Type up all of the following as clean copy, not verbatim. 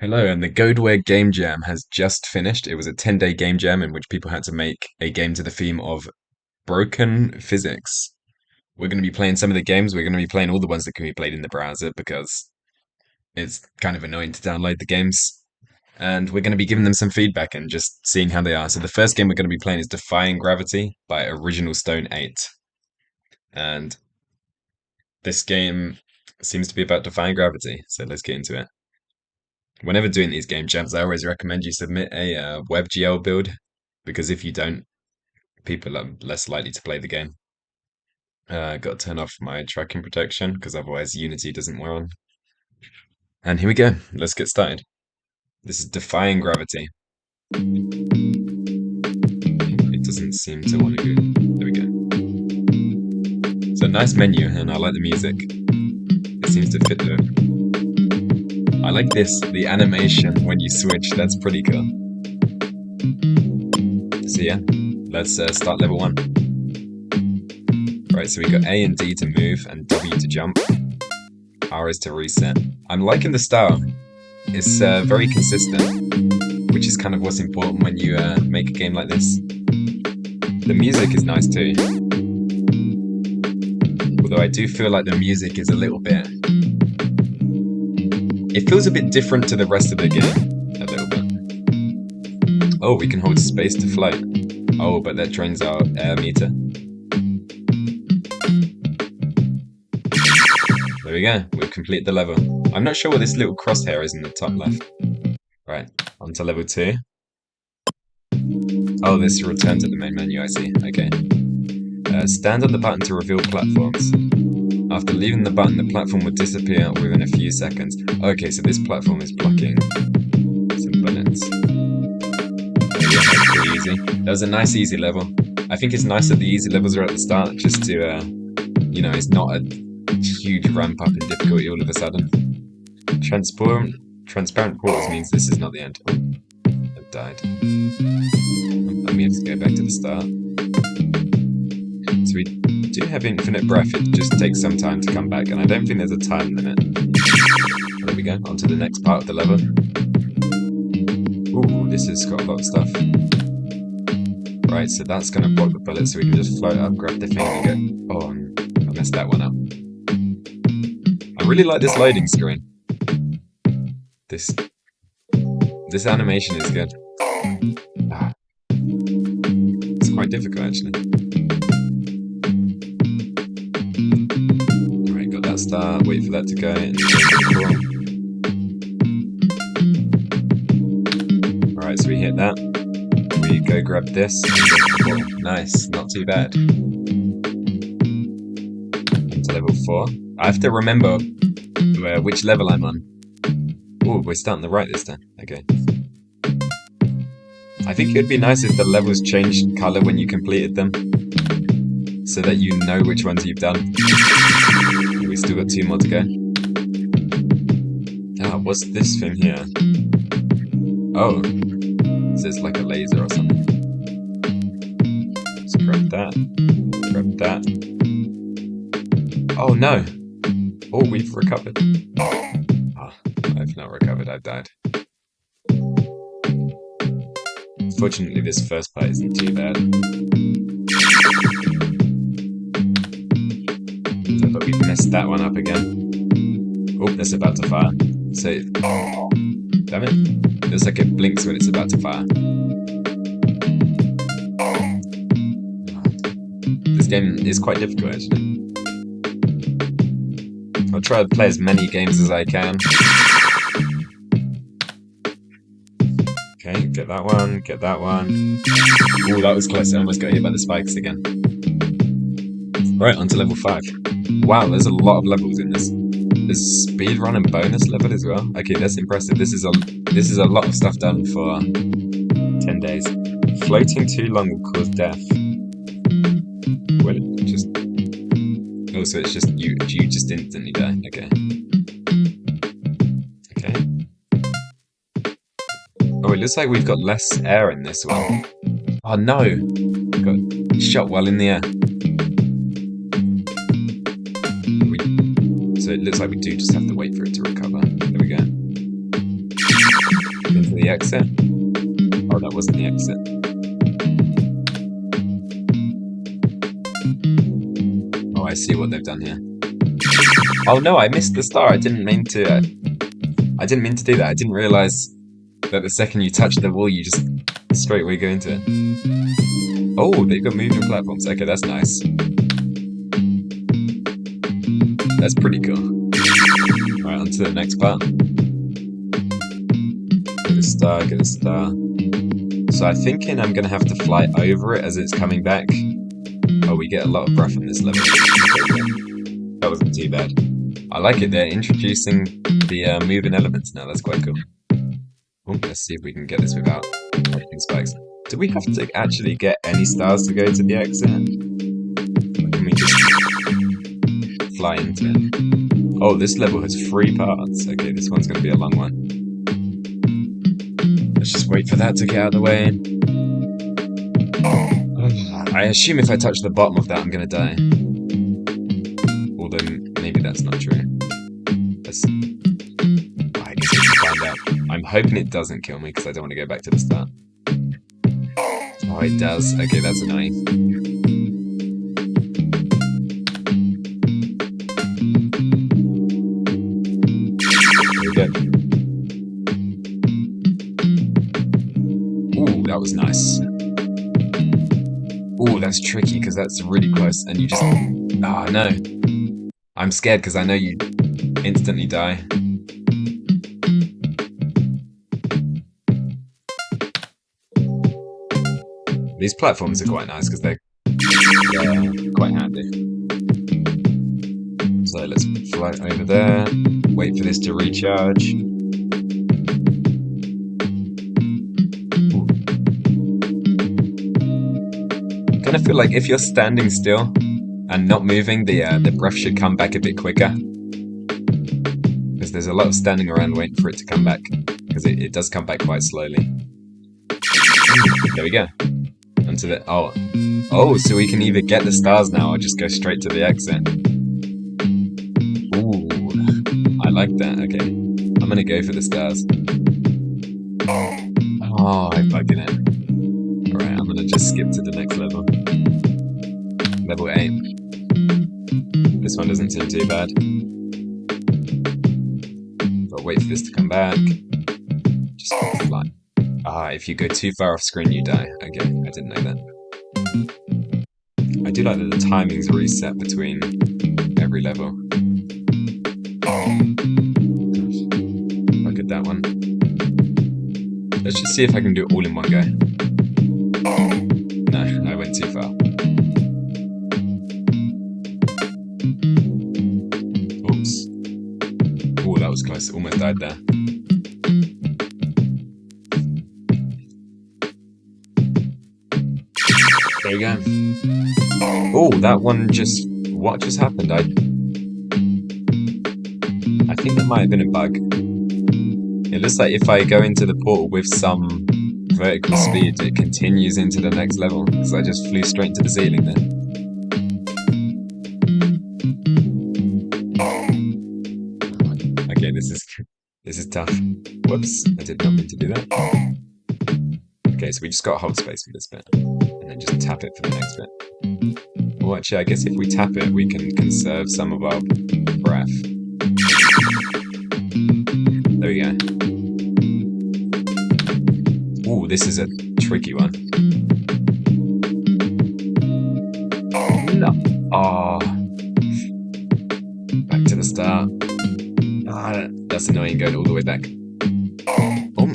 Hello, and the GoedWare Game Jam has just finished. It was a 10-day game jam in which people had to make a game to the theme of broken physics. We're going to be playing some of the games. We're going to be playing all the ones that can be played in the browser because it's kind of annoying to download the games. And we're going to be giving them some feedback and just seeing how they are. So the first game we're going to be playing is Defying Gravity by Original Stone 8. And this game seems to be about defying gravity, so let's get into it. Whenever doing these game jams, I always recommend you submit a WebGL build because if you don't, people are less likely to play the game. Got to turn off my tracking protection because otherwise Unity doesn't wear on. And here we go. Let's get started. This is Defying Gravity. It doesn't seem to want to go. There we go. So nice menu, and I like the music. It seems to fit the. I like this, the animation when you switch. That's pretty cool. So yeah, let's start level 1. Right, so we got A and D to move and W to jump. R is to reset. I'm liking the style. It's very consistent, which is kind of what's important when you make a game like this. The music is nice too. Although I do feel like the music is a little bit... It feels a bit different to the rest of the game, a little bit. Oh, we can hold space to float. Oh, but that drains our air meter. There we go, we've completed the level. I'm not sure what this little crosshair is in the top left. Right, on to level 2. Oh, this returns to the main menu, I see. Okay. Stand on the button to reveal platforms. After leaving the button, the platform will disappear within a few seconds. Okay, so this platform is blocking some bullets. Yeah, that's pretty easy. That was a nice easy level. I think it's nice that the easy levels are at the start, just to, it's not a huge ramp up in difficulty all of a sudden. Transparent portals means this is not the end. Oh, I've died. Let me have to go back to the start. So we do have infinite breath, it just takes some time to come back, and I don't think there's a time limit. There we go, on to the next part of the level. Ooh, this has got a lot of stuff. Right, so that's going to block the bullet, so we can just float up, grab the thing, and go. Oh, I messed that one up. I really like this loading screen. This animation is good. It's quite difficult, actually. Alright, got that start, wait for that to go. Alright, so we hit that. We go grab this. Oh, nice, not too bad. Into level 4. I have to remember which level I'm on. Oh, we're starting the right this time. Okay. I think it would be nice if the levels changed colour when you completed them, so that you know which ones you've done. We still got 2 more to go. Ah, what's this thing here? Oh, this is like a laser or something. Let's grab that. Grab that. Oh no! Oh, we've recovered. Ah, I've not recovered, I've died. Fortunately, this first part isn't too bad. But we've messed that one up again. Oh, that's about to fire. So, damn it. It looks like it blinks when it's about to fire. This game is quite difficult, actually. I'll try to play as many games as I can. Okay, get that one, get that one. Oh, that was close. I almost got hit by the spikes again. Right, on to level 5. Wow, there's a lot of levels in this. There's speedrun and bonus level as well. Okay, that's impressive. This is a lot of stuff done for 10 days. Floating too long will cause death. Well, it just... Oh, so it's just you just instantly die. Okay. Okay. Oh, it looks like we've got less air in this one. Oh no! Got shot while in the air. So it looks like we do just have to wait for it to recover. There we go. exit? Oh, that wasn't the exit. Oh, I see what they've done here. Oh no, I missed the star. I didn't mean to do that. I didn't realize that the second you touch the wall, you just straight away go into it. Oh, they've got moving platforms. Okay, that's nice. That's pretty cool. Alright, on to the next part. Get a star, get a star. So I'm thinking I'm gonna have to fly over it as it's coming back. Oh, we get a lot of breath on this level. That wasn't too bad. I like it, they're introducing the moving elements now, that's quite cool. Oh, let's see if we can get this without breaking spikes. Do we have to actually get any stars to go to the exit? Or can we just fly into it? Oh, this level has 3 parts. Okay, this one's gonna be a long one. Let's just wait for that to get out of the way. I assume if I touch the bottom of that, I'm gonna die. Although, maybe that's not true. I guess we can find out. I'm hoping it doesn't kill me, because I don't want to go back to the start. Oh, it does. Okay, that's annoying. There we go. Ooh, that was nice. Ooh, that's tricky because that's really close and you just... Oh, no. I'm scared because I know you instantly die. These platforms are quite nice because they're quite handy. So let's fly over there, wait for this to recharge. I feel like if you're standing still and not moving, the breath should come back a bit quicker. Because there's a lot of standing around waiting for it to come back. Because it does come back quite slowly. There we go. Onto the... Oh, so we can either get the stars now or just go straight to the exit. Ooh, I like that. Okay, I'm gonna go for the stars. Oh, I bugged it. Alright, I'm gonna just skip to the next level. Level 8. This one doesn't seem too bad. I'll wait for this to come back. Just fly. Ah, if you go too far off screen, you die. Okay, I didn't know that. I do like that the timings reset between every level. Look at that one. Let's just see if I can do it all in one go. No, I went too far. Oops. Oh, that was close. Almost died there. There we go. Oh, that one just... What just happened? I think that might have been a bug. It looks like if I go into the portal with some vertical speed, it continues into the next level. So I just flew straight into the ceiling there. Okay, this is tough. Whoops, I did not mean to do that. Okay, so we just got to hold space for this bit. And then just tap it for the next bit. Well, actually, I guess if we tap it, we can conserve some of our breath. There we go. Ooh, this is a tricky one. No. Oh. Back to the start. Ah, that's annoying going all the way back. Oh.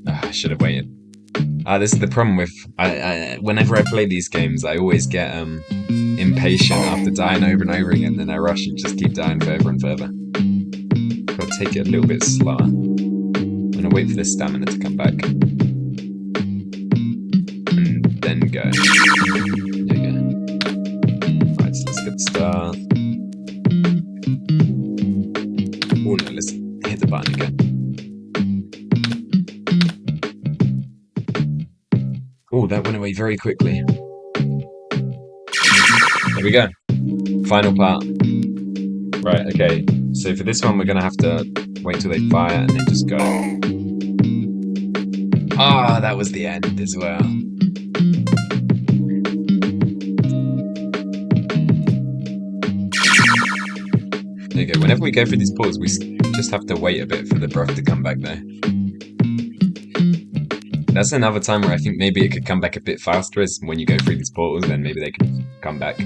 I should have waited. This is the problem with... whenever I play these games, I always get impatient after dying over and over again, then I rush and just keep dying further and further. I'll take it a little bit slower. I'm gonna wait for this stamina to come back. And then go. There you go. Right, so let's get the star. Oh no, let's hit the button again. Oh, that went away very quickly. There we go. Final part. Right, okay. So for this one, we're going to have to wait till they fire and then just go. Ah, that was the end as well. There you go. Whenever we go through these portals, we just have to wait a bit for the breath to come back there. That's another time where I think maybe it could come back a bit faster, is when you go through these portals, then maybe they can come back.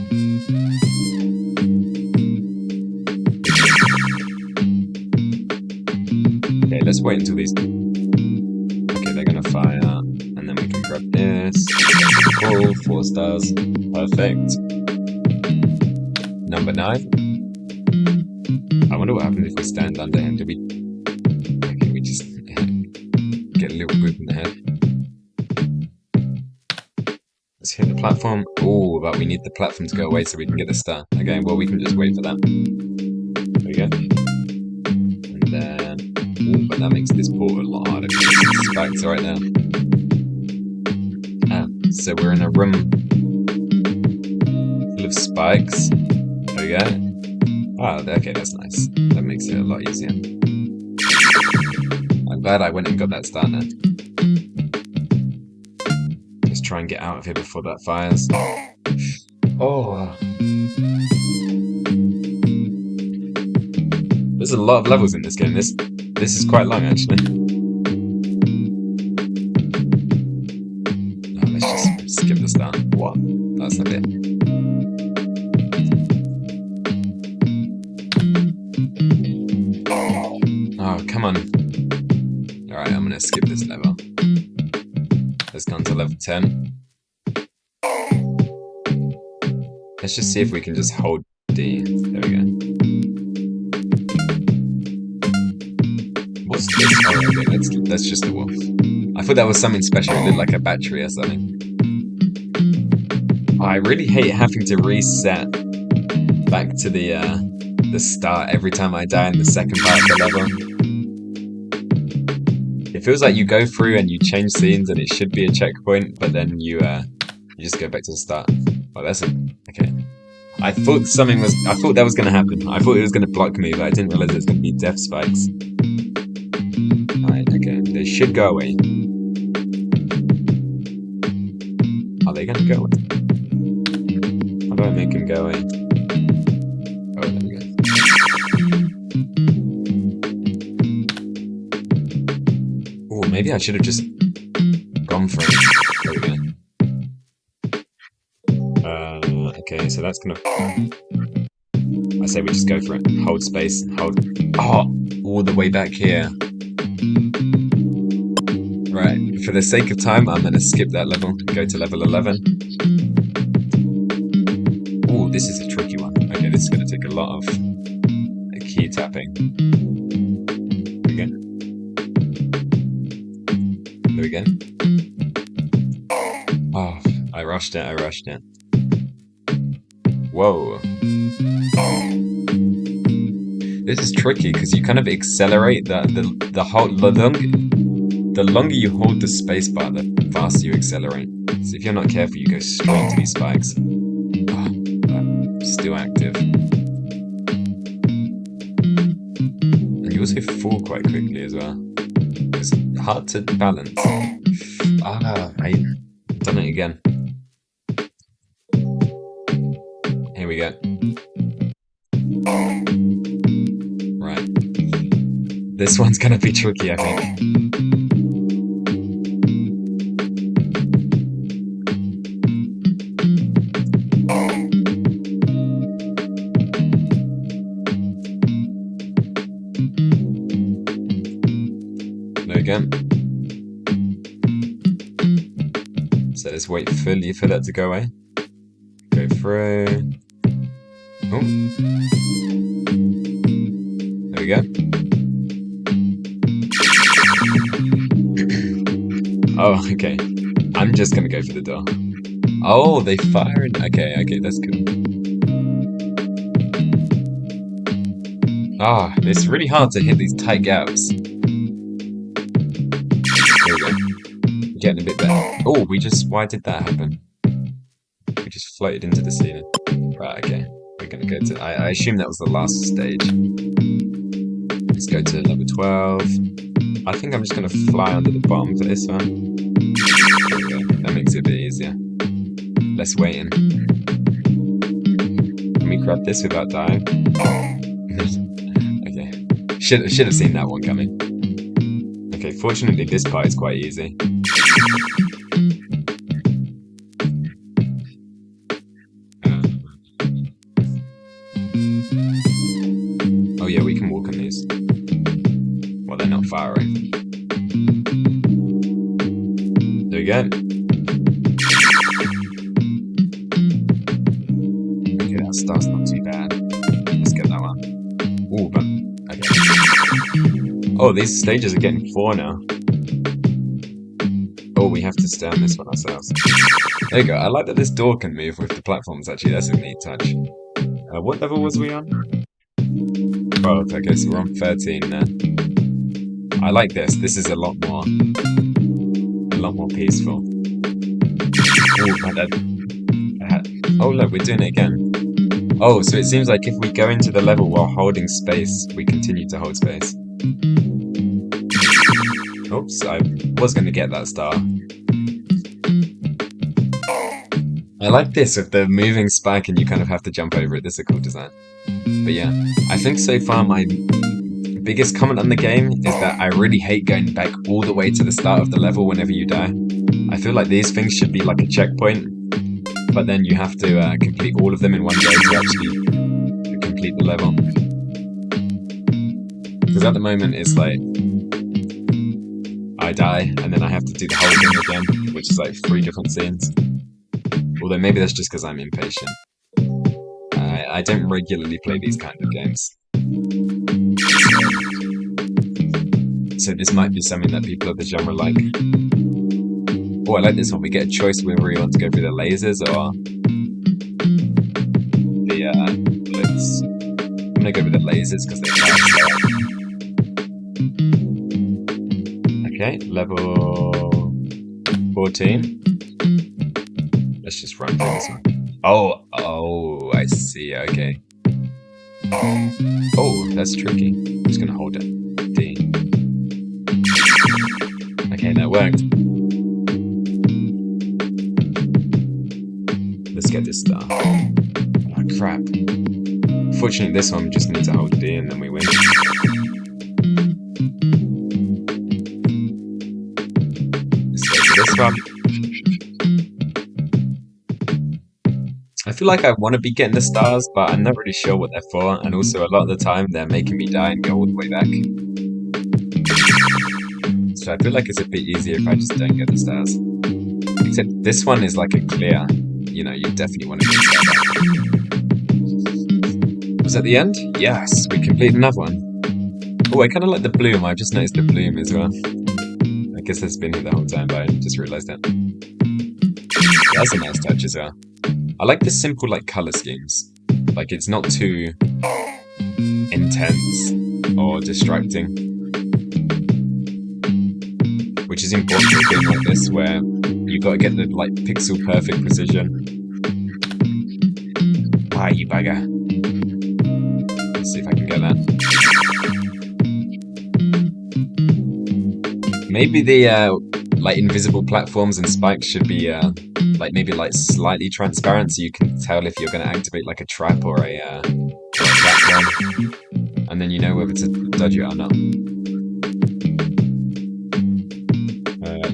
Okay, let's wait until these... Okay, they're gonna fire, and then we can grab this. Cool, 4 stars. Perfect. Number 9. I wonder what happens if we stand under him. Do we... Okay, we just get a little boop in the head. Let's hit the platform. Oh, but we need the platform to go away so we can get the star. Okay, well, we can just wait for that. There we go. And then... Ooh, but that makes this portal a lot harder because it's spiked right now. So we're in a room full of spikes. There we go. Oh, okay, that's nice. That makes it a lot easier. I'm glad I went and got that star now. Let's try and get out of here before that fires. Oh. There's a lot of levels in this game. This is quite long, actually. Oh, let's just skip the star. What? That's not it. Oh, come on. Alright, I'm gonna skip this level. Let's go on to level 10. Let's just see if we can just hold D. There we go. What's this? Oh, okay, that's just a wolf. I thought that was something special. It looked like a battery or something. Oh, I really hate having to reset back to the start every time I die in the second part of the level. It feels like you go through and you change scenes and it should be a checkpoint, but then you just go back to the start. Oh, that's okay. I thought that was gonna happen. I thought it was gonna block me, but I didn't realize it was gonna be death spikes. Alright, okay. They should go away. Are they gonna go away? How do I make them go away? Oh, there we go. Oh, maybe I should have just gone for it. There we go. Okay, so that's gonna... I say we just go for it. Hold space. Hold... Oh! All the way back here. Right, for the sake of time, I'm gonna skip that level and go to level 11. Oh, this is a tricky one. Okay, this is gonna take a lot of key tapping. There we go. There we go. Oh, I rushed it. Whoa. This is tricky because you kind of accelerate the longer you hold the spacebar, the faster you accelerate. So if you're not careful, you go straight into these spikes. Oh, still active. And you also fall quite quickly as well. It's hard to balance. I've done it again. Here we go. Right. This one's gonna be tricky, I think. There we go. So let's wait fully for that to go away. Go through. Oh. There we go. Oh, okay. I'm just gonna go for the door. Oh, they fired. Okay, that's cool. Ah, it's really hard to hit these tight gaps. There we go. Getting a bit better. Oh, why did that happen? We just floated into the ceiling. Right, okay. We're gonna go to, I assume that was the last stage. Let's go to level 12. I think I'm just gonna fly under the bottom for this one. Okay, that makes it a bit easier. Less waiting. Can we grab this without dying? Okay. Should have seen that one coming. Okay, fortunately this part is quite easy. Oh yeah, we can walk on these. Well, they're not far away. There we go. Okay, that star's not too bad. Let's get that one. Ooh, but okay. Oh, these stages are getting 4 now. Oh, we have to stay on this one ourselves. There you go. I like that this door can move with the platforms, actually. That's a neat touch. What level was we on? 12. Okay, so we're on 13 now. I like this. This is a lot more peaceful. Oh, look, we're doing it again. Oh, so it seems like if we go into the level while holding space, we continue to hold space. Oops, I was going to get that star. I like this with the moving spike and you kind of have to jump over it. This is a cool design. But yeah, I think so far my biggest comment on the game is that I really hate going back all the way to the start of the level whenever you die. I feel like these things should be like a checkpoint, but then you have to complete all of them in one go to actually complete the level. Because at the moment it's like I die and then I have to do the whole thing again, which is like 3 different scenes. Although maybe that's just because I'm impatient. I don't regularly play these kind of games. So this might be something that people of the genre like. Oh, I like this one. We get a choice whether we want to go through the lasers or the bullets. I'm gonna go with the lasers because they're fast. Okay, level 14. Let's just run through this one. Oh, I see, okay. Oh, that's tricky. I'm just gonna hold it. D. Okay, that worked. Let's get this star. Oh, crap. Fortunately, this one we just need to hold D and then we win. Let's go to this one. I feel like I want to be getting the stars, but I'm not really sure what they're for, and also a lot of the time they're making me die and go all the way back. So I feel like it's a bit easier if I just don't get the stars. Except this one is like a clear, you know, you definitely want to get the star. Was that the end? Yes, we completed another one. Oh, I kind of like the bloom. I've just noticed the bloom as well. I guess that's been here the whole time, but I just realised that. That's a nice touch as well. I like the simple like colour schemes. Like it's not too intense or distracting. Which is important in a game like this where you've got to get the like pixel perfect precision. Ah, you bugger. Let's see if I can get that. Maybe the like invisible platforms and spikes should be like maybe like slightly transparent so you can tell if you're going to activate like a trap or a platform, and then you know whether to dodge it or not.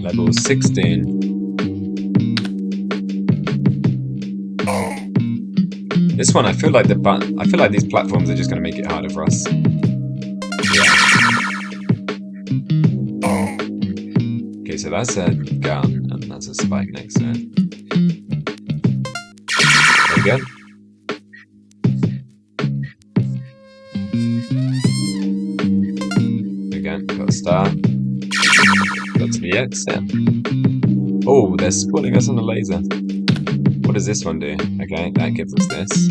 Level 16. This one, I feel like these platforms are just going to make it harder for us. Okay, so that's a gun, and that's a spike next to it. There we go. Again, got a star. Got to the exit. Oh, they're spawning us on a laser. What does this one do? Okay, that gives us this.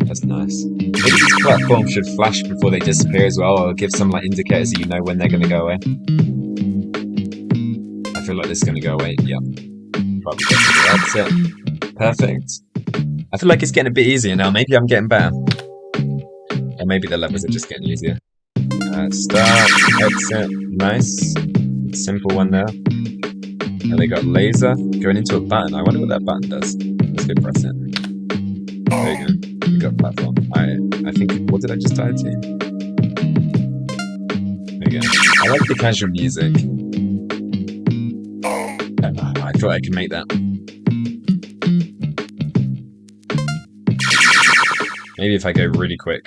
That's nice. Maybe these platforms should flash before they disappear as well, or give some like indicators so you know when they're going to go away. I feel like this is going to go away. Yep. Probably that's it. Perfect. I feel like it's getting a bit easier now. Maybe I'm getting better. Or maybe the levels are just getting easier. Start, exit. Nice. Simple one there. And they got laser going into a button. I wonder what that button does. Let's go press it. There you go. We got platform. I think, what did I just die to? There you go. I like the casual music. I thought I could make that. Maybe if I go really quick.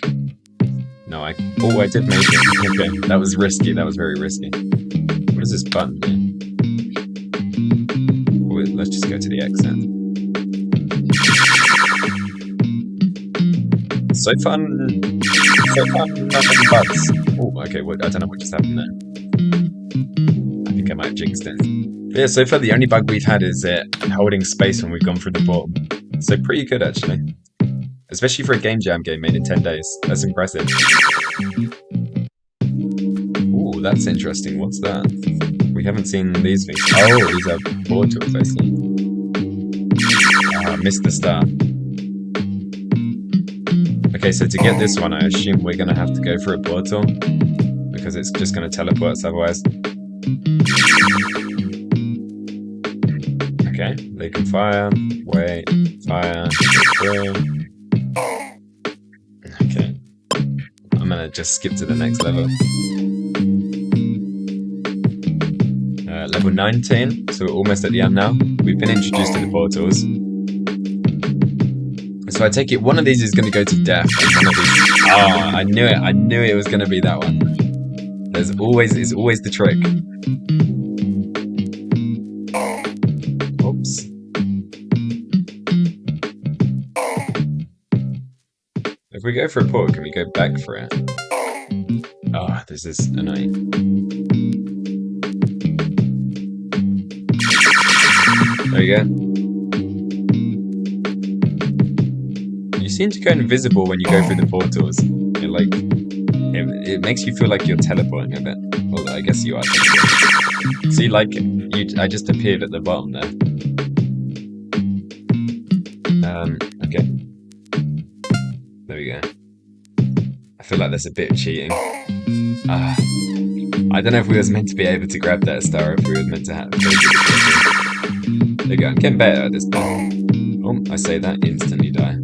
No, I did make it. Okay, that was risky. That was very risky. What is this button here? Oh, let's just go to the exit. So far, nothing bugs. Oh, okay, I don't know what just happened there. I think I might have jinxed it. But yeah, so far the only bug we've had is it holding space when we've gone through the portal. So pretty good, actually. Especially for a game jam game made in 10 days. That's impressive. Ooh, that's interesting. What's that? We haven't seen these things. Oh, these are portals, I see. Missed the star. Okay, so to get this one, I assume we're going to have to go through a portal. Because it's just going to teleport us otherwise. Okay, they can fire. Wait, fire. Through. Okay. I'm gonna just skip to the next level. Level 19, so we're almost at the end now. We've been introduced to the portals. So I take it one of these is going to go to death. Oh, I knew it. I knew it was going to be that one. It's always the trick. Oops. If we go for a portal, can we go back for it? Oh, this is annoying. There you go. You seem to go invisible when you go through the portals. It makes you feel like you're teleporting a bit. Well, I guess you are. See, I just appeared at the bottom there. Okay. There we go. I feel like there's a bit of cheating. I don't know if we was meant to be able to grab that star, if we was meant to have. There you go. I'm getting better at this thing. Oh, I say that, instantly die.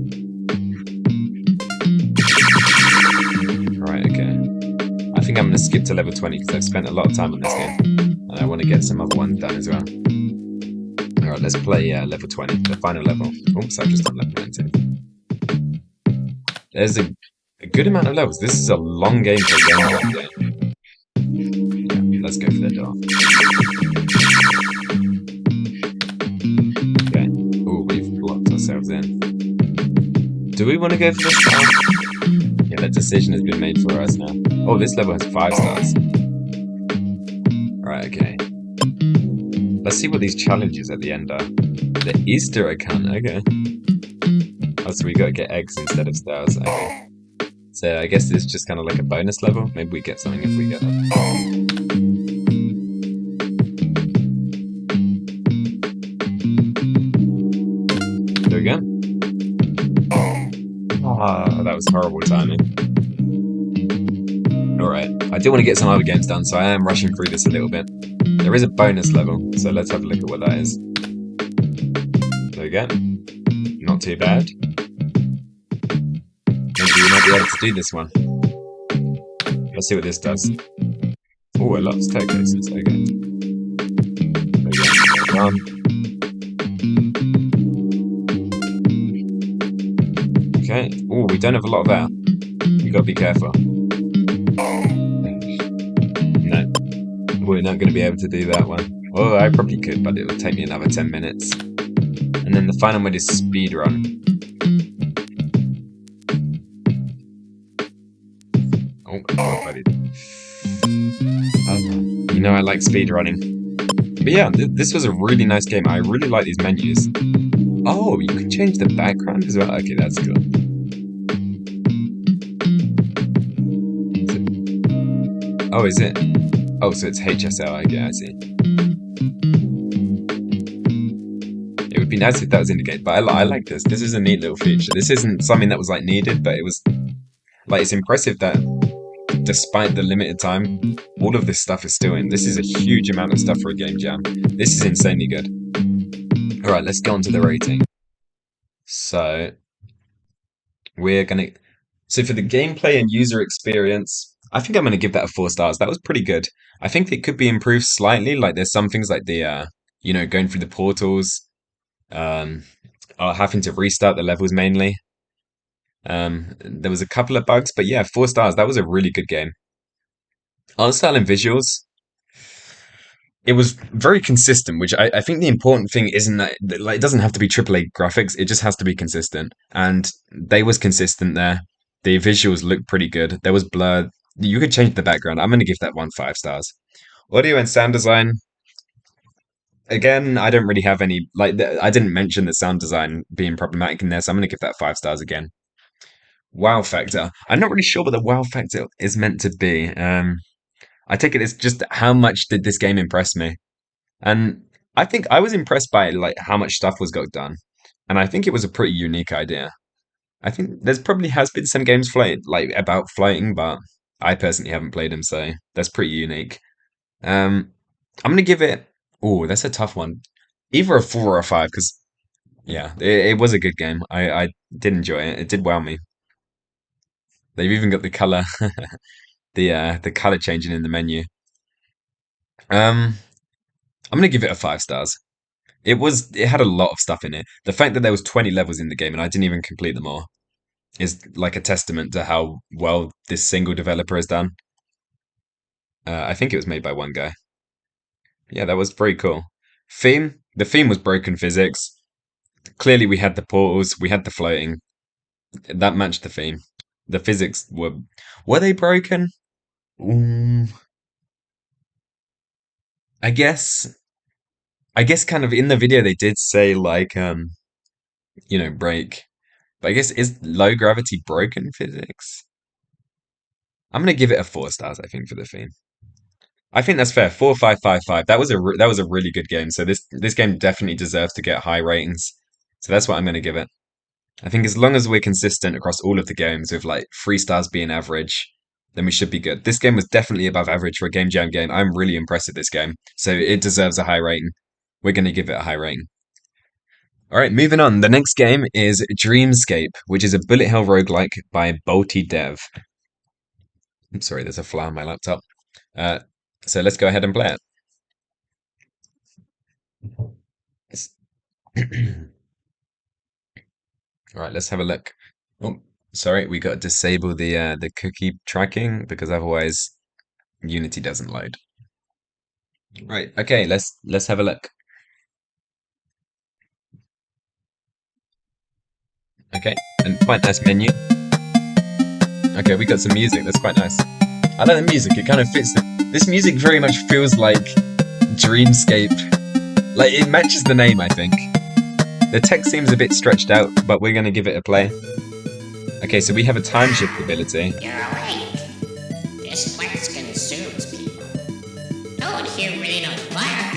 Right, okay. I think I'm going to skip to level 20 because I've spent a lot of time on this game. And I want to get some other ones done as well. Alright, let's play level 20, the final level. Oops, I've just done level 19. There's a good amount of levels. This is a long game for a game. Yeah, let's go for the door. Okay. Oh, we've locked ourselves in. Do we want to go for this star? Yeah, that decision has been made for us now. Oh, this level has 5 stars. Right, okay. Let's see what these challenges at the end are. The Easter egg hunt, okay. Oh, so we gotta get eggs instead of stars, okay. So I guess this is just kind of like a bonus level. Maybe we get something if we get that. There we go. Ah, that was horrible timing. Alright, I do want to get some other games done, so I am rushing through this a little bit. There is a bonus level, so let's have a look at what that is. There we go. Not too bad. Maybe we might be able to do this one. Let's see what this does. Oh, a lot of staircases. Okay. There we go. Okay. Oh, we don't have a lot of air. We gotta be careful. No. We're not gonna be able to do that one. Oh, I probably could, but it would take me another 10 minutes. And then the final one is speedrun. Oh, buddy. You know I like speedrunning. But yeah, this was a really nice game. I really like these menus. Oh, you can change the background as well? Okay, that's cool. Oh, is it? Oh, so it's HSL, okay, I see. It would be nice if that was indicated, but I like this. This is a neat little feature. This isn't something that was, like, needed, but it was... Like, it's impressive that despite the limited time, all of this stuff is still in. This is a huge amount of stuff for a game jam. This is insanely good. Alright, let's go on to the rating. So, we're gonna... So for the gameplay and user experience, I think I'm gonna give that a 4 stars. That was pretty good. I think it could be improved slightly, like there's some things like the, going through the portals, um, or having to restart the levels mainly. There was a couple of bugs, but yeah, 4 stars. That was a really good game. Art style and visuals, it was very consistent, which I think the important thing isn't that like it doesn't have to be AAA graphics, it just has to be consistent. And they was consistent there. The visuals looked pretty good. There was blur. You could change the background. I'm gonna give that one 5 stars. Audio and sound design, again, I don't really have any I didn't mention the sound design being problematic in there, so I'm gonna give that 5 stars again. Wow factor. I'm not really sure what the wow factor is meant to be. I take it as just how much did this game impress me? And I think I was impressed by like how much stuff was got done. And I think it was a pretty unique idea. I think there's probably has been some games about floating, but I personally haven't played them, so that's pretty unique. I'm gonna give it. Oh, that's a tough one. Either a 4 or a 5, because yeah, it was a good game. I did enjoy it. It did wow me. They've even got the color, the color changing in the menu. Um, I'm gonna give it a 5 stars. It had a lot of stuff in it. The fact that there was 20 levels in the game and I didn't even complete them all is like a testament to how well this single developer has done. I think it was made by one guy. Yeah, that was pretty cool. The theme was broken physics. Clearly we had the portals, we had the floating. That matched the theme. The physics were they broken? Mm, I guess I guess kind of in the video they did say like break. But I guess is low gravity broken physics? I'm gonna give it a 4 stars, I think, for the theme. I think that's fair. 4.555. That was a really good game. So this game definitely deserves to get high ratings. So that's what I'm gonna give it. I think as long as we're consistent across all of the games with like 3 stars being average, then we should be good. This game was definitely above average for a game jam game. I'm really impressed with this game. So it deserves a high rating. We're gonna give it a high rating. Alright, moving on. The next game is Dreamscape, which is a bullet hell roguelike by Bolty Dev. I'm sorry, there's a fly on my laptop. Uh, so let's go ahead and play it. All right, let's have a look. Oh, sorry, we got to disable the cookie tracking because otherwise Unity doesn't load. Right, okay, let's have a look. Okay, and quite nice menu. Okay, we got some music. That's quite nice. I like the music. It kind of fits. This music very much feels like Dreamscape. Like it matches the name, I think. The text seems a bit stretched out, but we're gonna give it a play. Okay, so we have a time shift ability. You're right. This place consumes people. No one here really knows fire.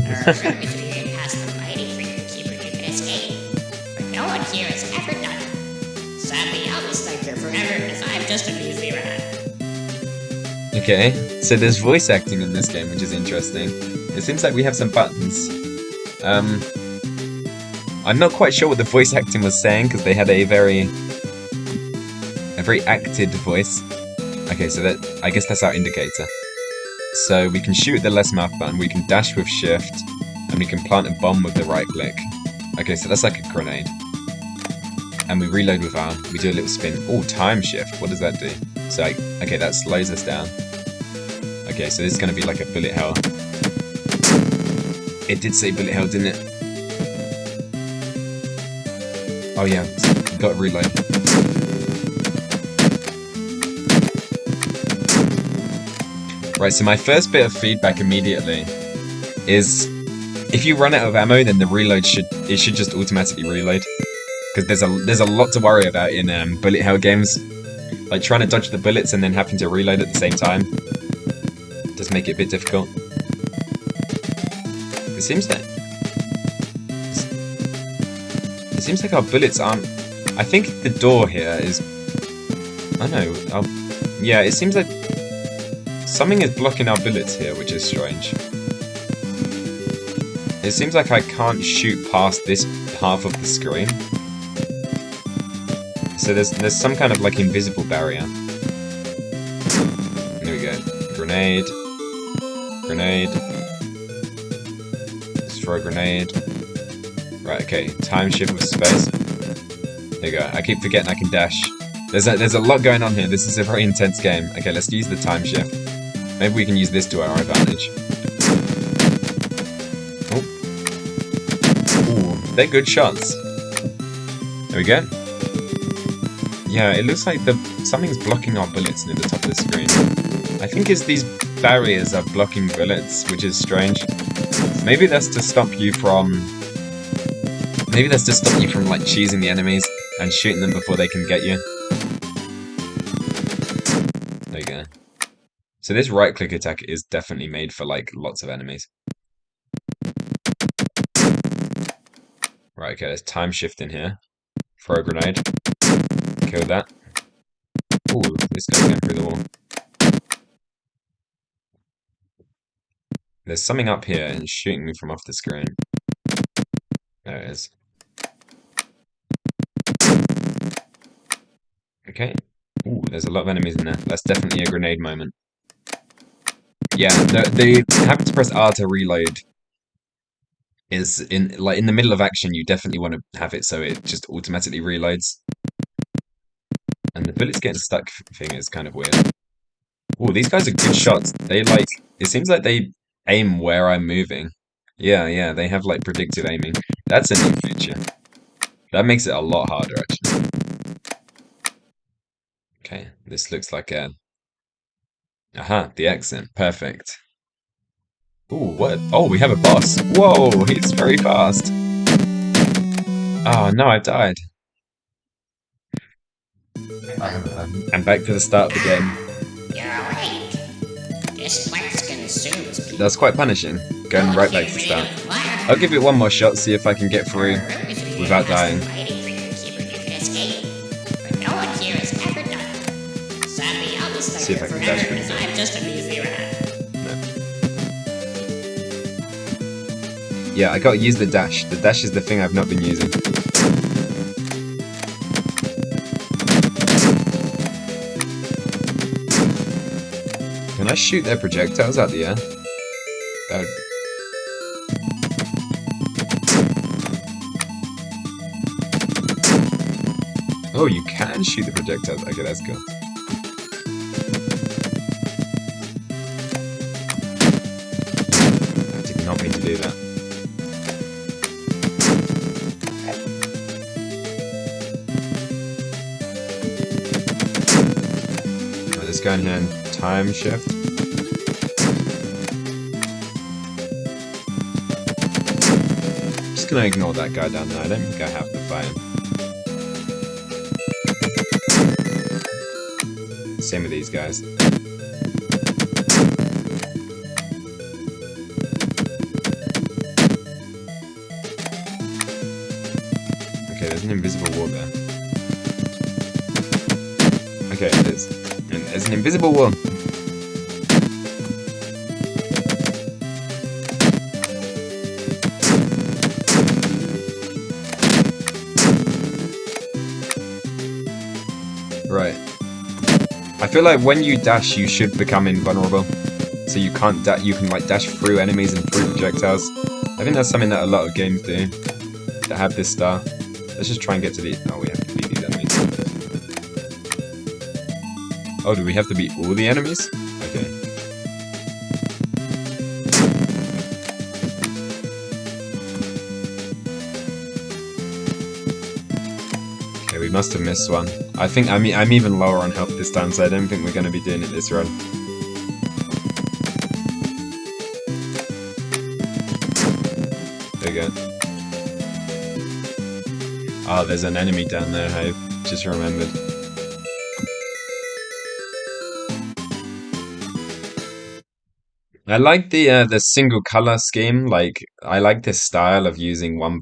There are rooms where you can pass the mighty freaking keeper you can escape, but no one here has ever done it. Sadly, I'll be stuck here forever as I'm just a measly rat. Okay, so there's voice acting in this game, which is interesting. It seems like we have some buttons. I'm not quite sure what the voice acting was saying because they had a very acted voice. Okay, so I guess that's our indicator. So we can shoot with the left mouse button, we can dash with shift, and we can plant a bomb with the right click. Okay, so that's like a grenade. And we reload with R, we do a little spin. Oh, time shift, what does that do? So, okay, that slows us down. Okay, so this is going to be like a bullet hell. It did say bullet hell, didn't it? Oh yeah, got to reload. Right, so my first bit of feedback immediately is if you run out of ammo, then the reload should just automatically reload. Because there's a lot to worry about in bullet hell games. Like trying to dodge the bullets and then having to reload at the same time does make it a bit difficult. It seems like our bullets aren't... I think the door here is... Oh no, Yeah, it seems like something is blocking our bullets here, which is strange. It seems like I can't shoot past this half of the screen. So there's some kind of like invisible barrier. There we go. Grenade. Grenade. Let's throw a grenade. Right, okay. Time shift with space. There you go. I keep forgetting I can dash. There's a lot going on here. This is a very intense game. Okay, let's use the time shift. Maybe we can use this to our advantage. Oh. Ooh, they're good shots. There we go. Yeah, it looks like something's blocking our bullets near the top of the screen. I think it's these barriers are blocking bullets, which is strange. Maybe that's to stop you from... Maybe that's to stop you from, like, cheesing the enemies and shooting them before they can get you. There you go. So this right-click attack is definitely made for, like, lots of enemies. Right, okay, there's time shift in here. Throw a grenade. Kill that. Ooh, this guy's going through the wall. There's something up here and it's shooting me from off the screen. There it is. Okay. Ooh, there's a lot of enemies in there. That's definitely a grenade moment. Yeah, the having to press R to reload is in the middle of action. You definitely want to have it so it just automatically reloads. And the bullets getting stuck thing is kind of weird. Ooh, these guys are good shots. They like it seems like they aim where I'm moving. Yeah, they have like predictive aiming. That's a new feature. That makes it a lot harder actually. Okay, this looks like a... Aha, the accent. Perfect. Ooh, what? Oh, we have a boss. Whoa, he's very fast. Oh, no, I've died. I'm back to the start of the game. You're awake. This place consumes people. That's quite punishing. Going right back to the start. I'll give it one more shot, see if I can get through without dying. See if I can dash through. I'm just a easy rat. No. Yeah, I gotta use the dash. The dash is the thing I've not been using. Can I shoot their projectiles out the air? That would... Oh, you can shoot the projectiles. Okay, that's cool. Not mean to do that. Right, let's go in here and time shift. I'm just gonna ignore that guy down there. I don't think I have to fight him. Same with these guys. There's an invisible wall there. Okay, there's an invisible wall. Right. I feel like when you dash, you should become invulnerable. So you can't you can like dash through enemies and through projectiles. I think that's something that a lot of games do that have this star. Let's just try and get to the... Oh, we have to beat these enemies. Oh, do we have to beat all the enemies? Okay. Okay, we must have missed one. I think I'm even lower on health this time, so I don't think we're going to be doing it this run. There we go. Oh, there's an enemy down there, I just remembered. I like the single color scheme, like, I like this style of using one...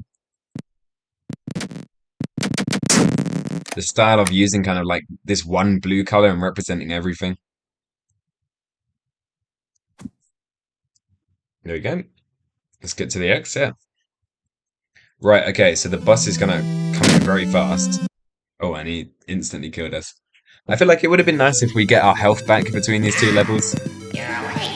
The style of using kind of like this one blue color and representing everything. There we go. Let's get to the exit. Right, okay, so the bus is gonna come in very fast. Oh, and he instantly killed us. I feel like it would have been nice if we get our health back between these two levels, You're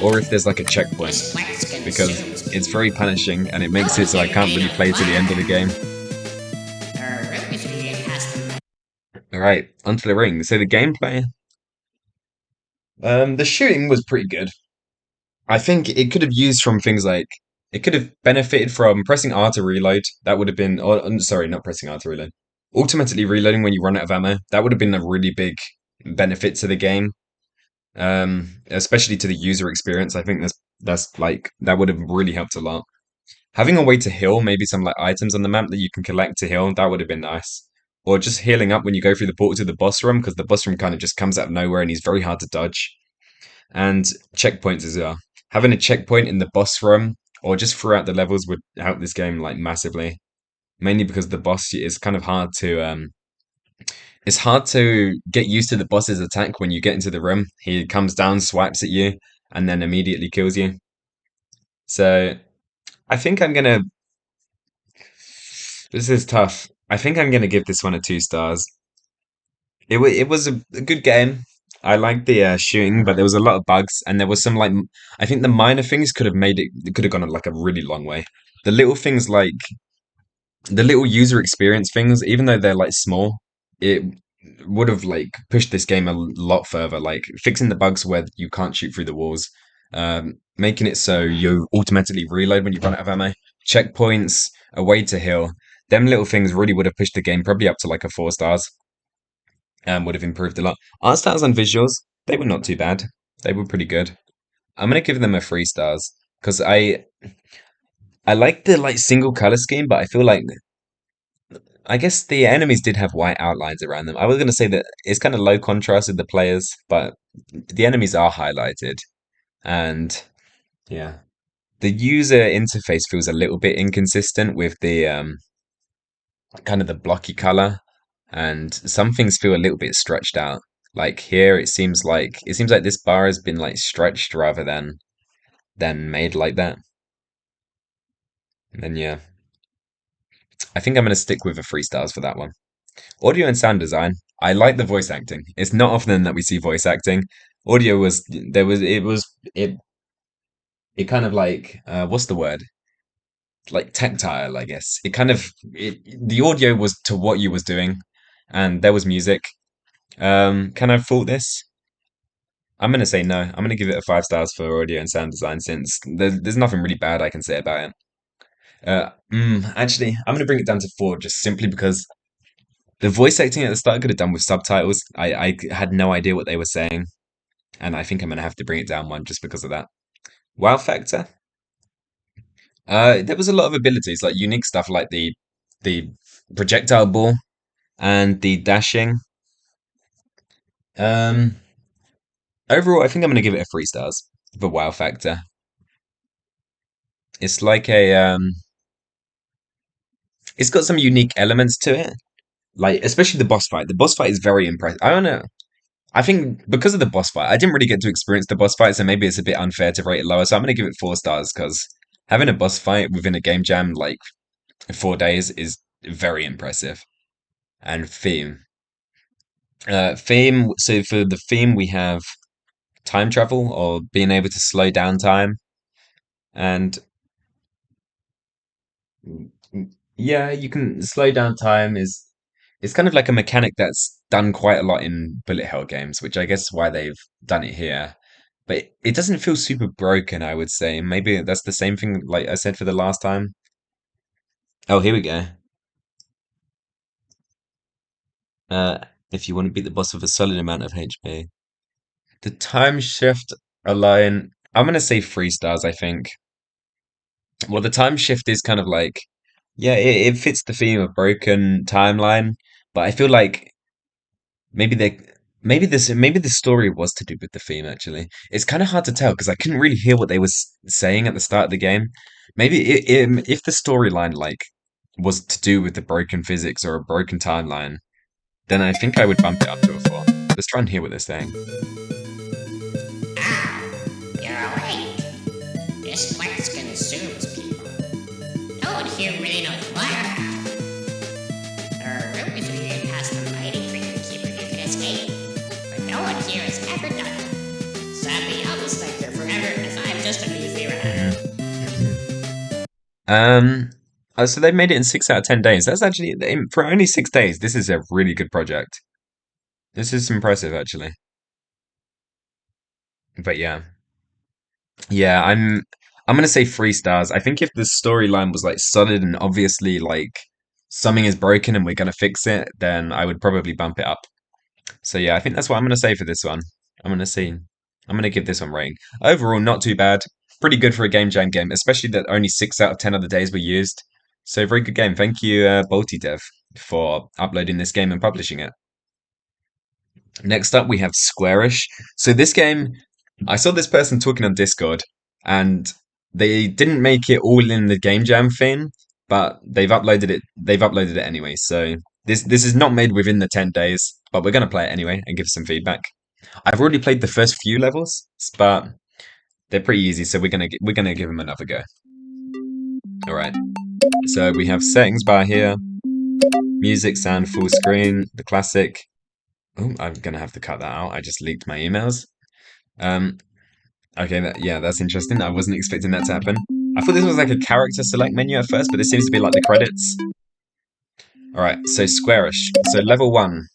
or if awake. there's like a checkpoint, This quest because consumes it's people. very punishing and it No makes one it so I here can't really really knows play to why the end of the game. Or if you get past the Alright, onto the ring. So the gameplay, the shooting was pretty good. I think it could have used from things like it could have benefited from pressing R to reload. That would have been, or sorry, not pressing R to reload. Automatically reloading when you run out of ammo. That would have been a really big benefit to the game, especially to the user experience. I think that's like that would have really helped a lot. Having a way to heal, maybe some like items on the map that you can collect to heal, that would have been nice. Or just healing up when you go through the portal to the boss room, because the boss room kind of just comes out of nowhere and he's very hard to dodge. And checkpoints as well. Having a checkpoint in the boss room or just throughout the levels would help this game like massively. Mainly because the boss is kind of hard to it's hard to get used to the boss's attack when you get into the room. He comes down, swipes at you, and then immediately kills you. So I think I'm gonna this is tough. I think I'm gonna give this one a 2 stars. It was a good game. I liked the shooting, but there was a lot of bugs, and there was some like I think the minor things could have made it could have gone like a really long way. The little things like the little user experience things, even though they're like small, it would have like pushed this game a lot further. Like fixing the bugs where you can't shoot through the walls, making it so you automatically reload when you run out of ammo, checkpoints, a way to heal. Them little things really would have pushed the game probably up to like a 4 stars. Would have improved a lot. Art styles and visuals, they were not too bad. They were pretty good. I'm gonna give them a 3 stars because I like the like single color scheme, but I feel like I guess the enemies did have white outlines around them. I was gonna say that it's kind of low contrast with the players, but the enemies are highlighted, and yeah, the user interface feels a little bit inconsistent with the kind of the blocky color, and some things feel a little bit stretched out. Like here, it seems like this bar has been like stretched rather than made like that. And yeah, I think I'm gonna stick with a 3 stars for that one. Audio and sound design. I like the voice acting. It's not often that we see voice acting. Audio was there was it kind of like what's the word? Like tactile, I guess. The audio was to what you was doing, and there was music. Can I fault this? I'm gonna say no. I'm gonna give it a 5 stars for audio and sound design since there's nothing really bad I can say about it. Actually, I'm gonna bring it down to 4 just simply because the voice acting at the start could have done with subtitles. I had no idea what they were saying, and I think I'm gonna have to bring it down 1 just because of that. Wow factor. There was a lot of abilities, like unique stuff, like the projectile ball and the dashing. Um, Overall, I think I'm gonna give it a 3 stars for wow factor. It's like it's got some unique elements to it, like especially the boss fight. The boss fight is very impressive. I don't know. I think because of the boss fight, I didn't really get to experience the boss fight, so maybe it's a bit unfair to rate it lower. So I'm gonna give it 4 stars because having a boss fight within a game jam like 4 days is very impressive. And theme. So for the theme, we have time travel or being able to slow down time, and yeah, you can slow down time is it's kind of like a mechanic that's done quite a lot in bullet hell games, which I guess is why they've done it here. But it doesn't feel super broken, I would say. Maybe that's the same thing like I said for the last time. Oh, here we go. Uh, if you want to beat the boss with a solid amount of HP. The time shift alone, I'm gonna say 3 stars, I think. Well, the time shift is kind of like, yeah, it fits the theme of broken timeline, but I feel like maybe they maybe the story was to do with the theme actually. It's kind of hard to tell because I couldn't really hear what they were saying at the start of the game. Maybe if the storyline like was to do with the broken physics or a broken timeline, then I think I would bump it up to a 4. Let's try and hear what they're saying. Ow, you're awake. This place consumes people. No one here really knows fire. There are rumors of you getting past the mighty freedom keeper you can escape, but no one here has ever done it. Sadly, I'll be stuck here forever as I'm just a measly rat. So they've made it in 6 out of 10 days. That's actually, for only 6 days, this is a really good project. This is impressive, actually. But yeah. Yeah, I'm gonna say 3 stars. I think if the storyline was like solid and obviously like something is broken and we're gonna fix it, then I would probably bump it up. So yeah, I think that's what I'm gonna say for this one. I'm gonna see. I'm gonna give this one rating. Overall, not too bad. Pretty good for a game jam game, especially that only 6 out of 10 of the days were used. So very good game. Thank you, Bolty Dev, for uploading this game and publishing it. Next up, we have Squarish. So this game, I saw this person talking on Discord, and they didn't make it all in the game jam theme, but they've uploaded it. They've uploaded it anyway. So this is not made within the 10 days, but we're gonna play it anyway and give some feedback. I've already played the first few levels, but they're pretty easy, so we're gonna give them another go. All right. So we have settings bar here, music, sound, full screen, the classic. Oh, I'm gonna have to cut that out. I just leaked my emails. Um, okay, yeah, that's interesting. I wasn't expecting that to happen. I thought this was like a character select menu at first, but this seems to be like the credits. All right, so Squarish. So level 1.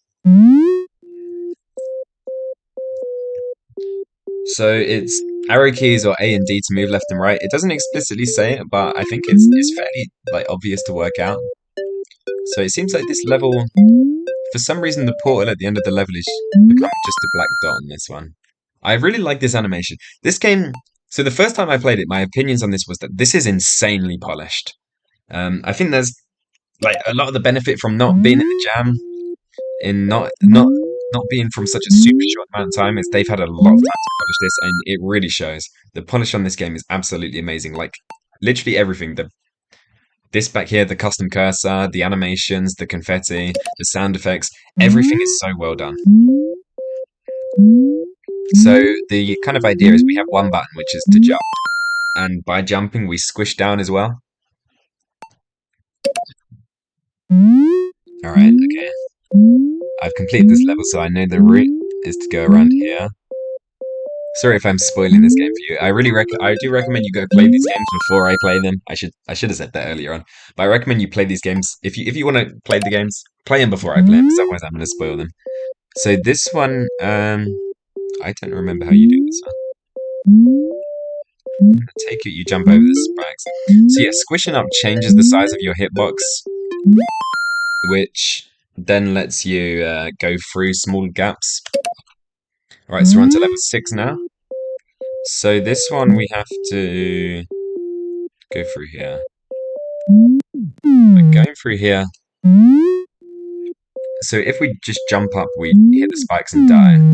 So it's arrow keys or A and D to move left and right. It doesn't explicitly say it, but I think it's fairly like obvious to work out. So it seems like this level, for some reason, the portal at the end of the level is become just a black dot on this one. I really like this animation. This game. So the first time I played it, my opinions on this was that this is insanely polished. I think there's like a lot of the benefit from not being in the jam, in not being from such a super short amount of time, is they've had a lot of time to polish this, and it really shows. The polish on this game is absolutely amazing. Like literally everything. This back here, the custom cursor, the animations, the confetti, the sound effects, everything is so well done. So the kind of idea is we have one button, which is to jump, and by jumping we squish down as well. Alright, okay. I've completed this level, so I know the route is to go around here. Sorry if I'm spoiling this game for you. I do recommend you go play these games before I play them. I should have said that earlier on. But I recommend you play these games. If you want to play the games, play them before I play them, because otherwise I'm going to spoil them. So this one, I don't remember how you do this one. I take it you jump over the spikes. So yeah, squishing up changes the size of your hitbox, which then lets you go through small gaps. Alright, so we're on to level 6 now. So this one we have to go through here. But going through here. So if we just jump up, we hit the spikes and die.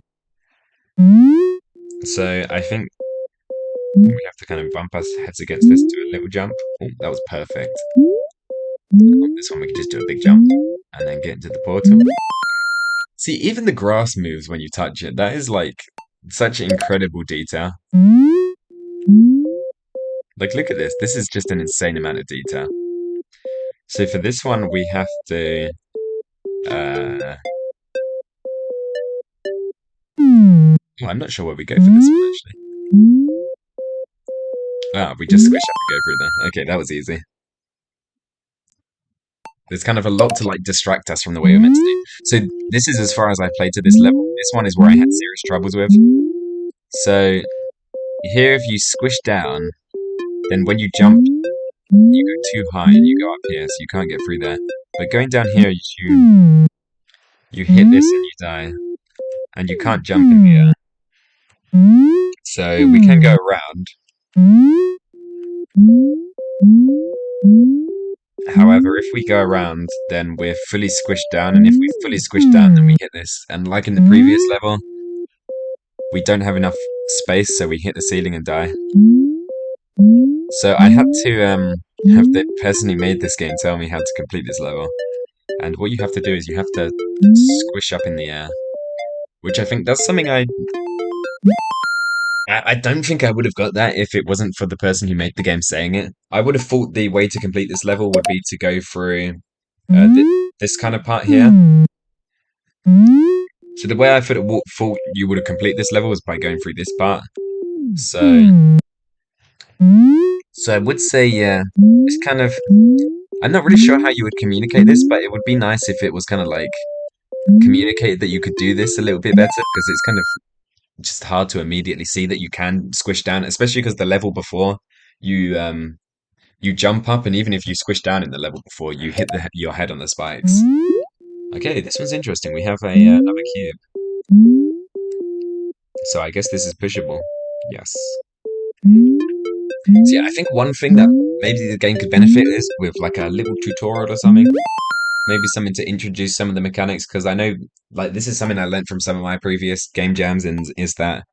So I think we have to kind of bump our heads against this, do a little jump. Oh, that was perfect. On this one we can just do a big jump and then get into the portal. See, even the grass moves when you touch it. That is like such incredible detail. Like, look at this. This is just an insane amount of detail. So for this one, we have to... Oh, I'm not sure where we go for this one, actually. Ah, we just squish up and go through there. Okay, that was easy. There's kind of a lot to like distract us from the way we're meant to do. So this is as far as I played to this level. This one is where I had serious troubles with. So here, if you squish down, then when you jump, you go too high and you go up here, so you can't get through there. But going down here, you hit this and you die, and you can't jump in the air. So we can go around. However, if we go around, then we're fully squished down, and if we fully squish down, then we hit this. And like in the previous level, we don't have enough space, so we hit the ceiling and die. So I had to have the person who made this game tell me how to complete this level. And what you have to do is you have to squish up in the air, which I think that's something I don't think I would have got that if it wasn't for the person who made the game saying it. I would have thought the way to complete this level would be to go through this kind of part here. So the way I thought you would have completed this level was by going through this part. So I would say, yeah, it's kind of. I'm not really sure how you would communicate this, but it would be nice if it was kind of like communicated that you could do this a little bit better, because it's kind of just hard to immediately see that you can squish down, especially because the level before you you jump up, and even if you squish down in the level before, you hit your head on the spikes. Okay, this one's interesting. We have another cube, so I guess this is pushable. Yes. So yeah, I think one thing that maybe the game could benefit is with like a little tutorial or something. Maybe something to introduce some of the mechanics, because I know like this is something I learned from some of my previous game jams, and is that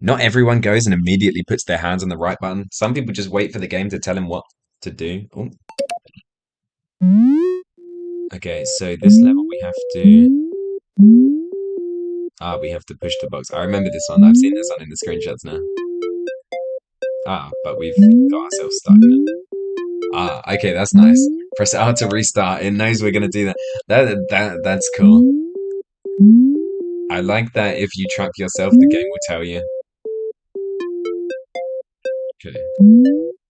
not everyone goes and immediately puts their hands on the right button. Some people just wait for the game to tell them what to do. Ooh. Okay, so this level we have to push the box. I remember this one. I've seen this one in the screenshots now. But we've got ourselves stuck now. Okay, that's nice. Press R to restart. It knows we're gonna do that. That's cool. I like that if you trap yourself, the game will tell you. Okay.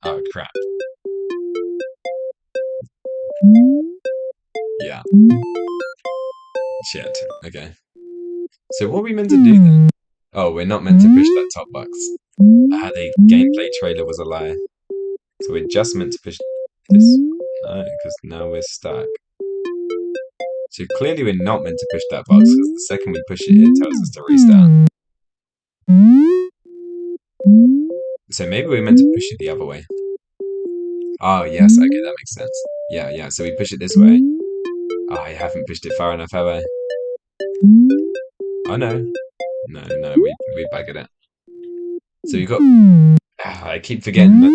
Oh, crap. Yeah. Shit. Okay. So what are we meant to do then? Oh, we're not meant to push that top box. The gameplay trailer was a lie. So we're just meant to push this. No, because now we're stuck. So clearly we're not meant to push that box, because the second we push it, it tells us to restart. So maybe we're meant to push it the other way. Oh, yes, okay, that makes sense. Yeah, so we push it this way. I haven't pushed it far enough, have I? Oh, no. No, we buggered it. So you've got... I keep forgetting that...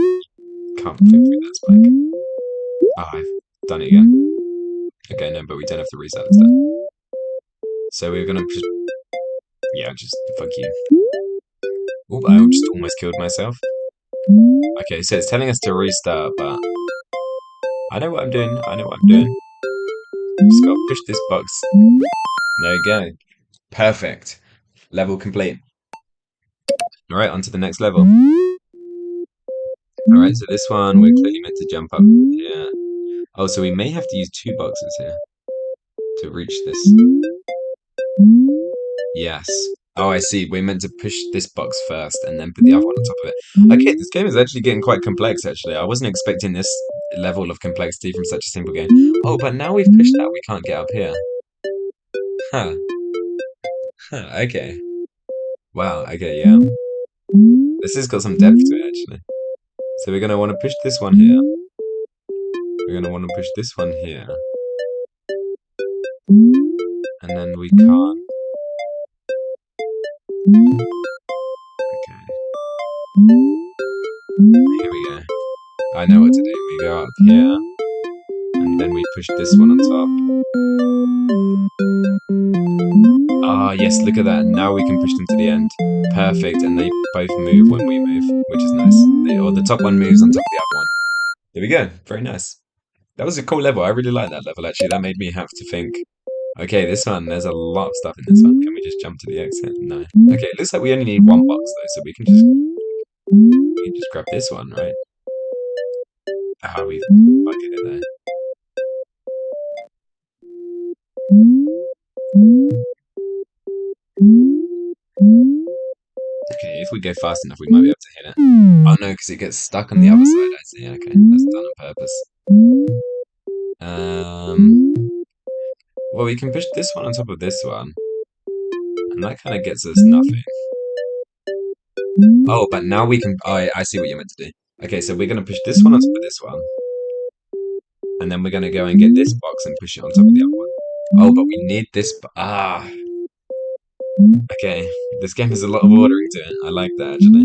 Can't fit through that spike. I've done it again. Okay, no, but we don't have to restart this time. So we're gonna just... Yeah, just fuck you. Oh, I just almost killed myself. Okay, so it's telling us to restart, but... I know what I'm doing. Just gotta push this box. There we go. Perfect. Level complete. Alright, on to the next level. Alright, so this one, we're clearly meant to jump up here. Oh, so we may have to use 2 boxes here to reach this. Yes. Oh, I see. We're meant to push this box first and then put the other one on top of it. Okay, this game is actually getting quite complex, actually. I wasn't expecting this level of complexity from such a simple game. Oh, but now we've pushed that, we can't get up here. Huh. Okay. Wow, okay, yeah. This has got some depth to it, actually. So we're going to want to push this one here. We're going to want to push this one here. And then we can't. Okay. Here we go. I know what to do. We go up here. And then we push this one on top. Ah, yes, look at that. Now we can push them to the end. Perfect. And they both move when we move, which is nice. Or the top one moves on top of the other one. There we go. Very nice. That was a cool level. I really like that level, actually. That made me have to think, okay, this one, there's a lot of stuff in this one. Can we just jump to the exit? No. Okay, it looks like we only need 1 box, though, so we can just grab this one, right? We've bugged it there. Okay, if we go fast enough, we might be able to hit it. Oh no, because it gets stuck on the other side, I see. Okay, that's done on purpose. Well, we can push this one on top of this one. And that kind of gets us nothing. Oh, but now we can... Oh, I see what you're meant to do. Okay, so we're going to push this one on top of this one. And then we're going to go and get this box and push it on top of the other one. Oh, but we need this... Okay, this game has a lot of ordering to it. I like that, actually.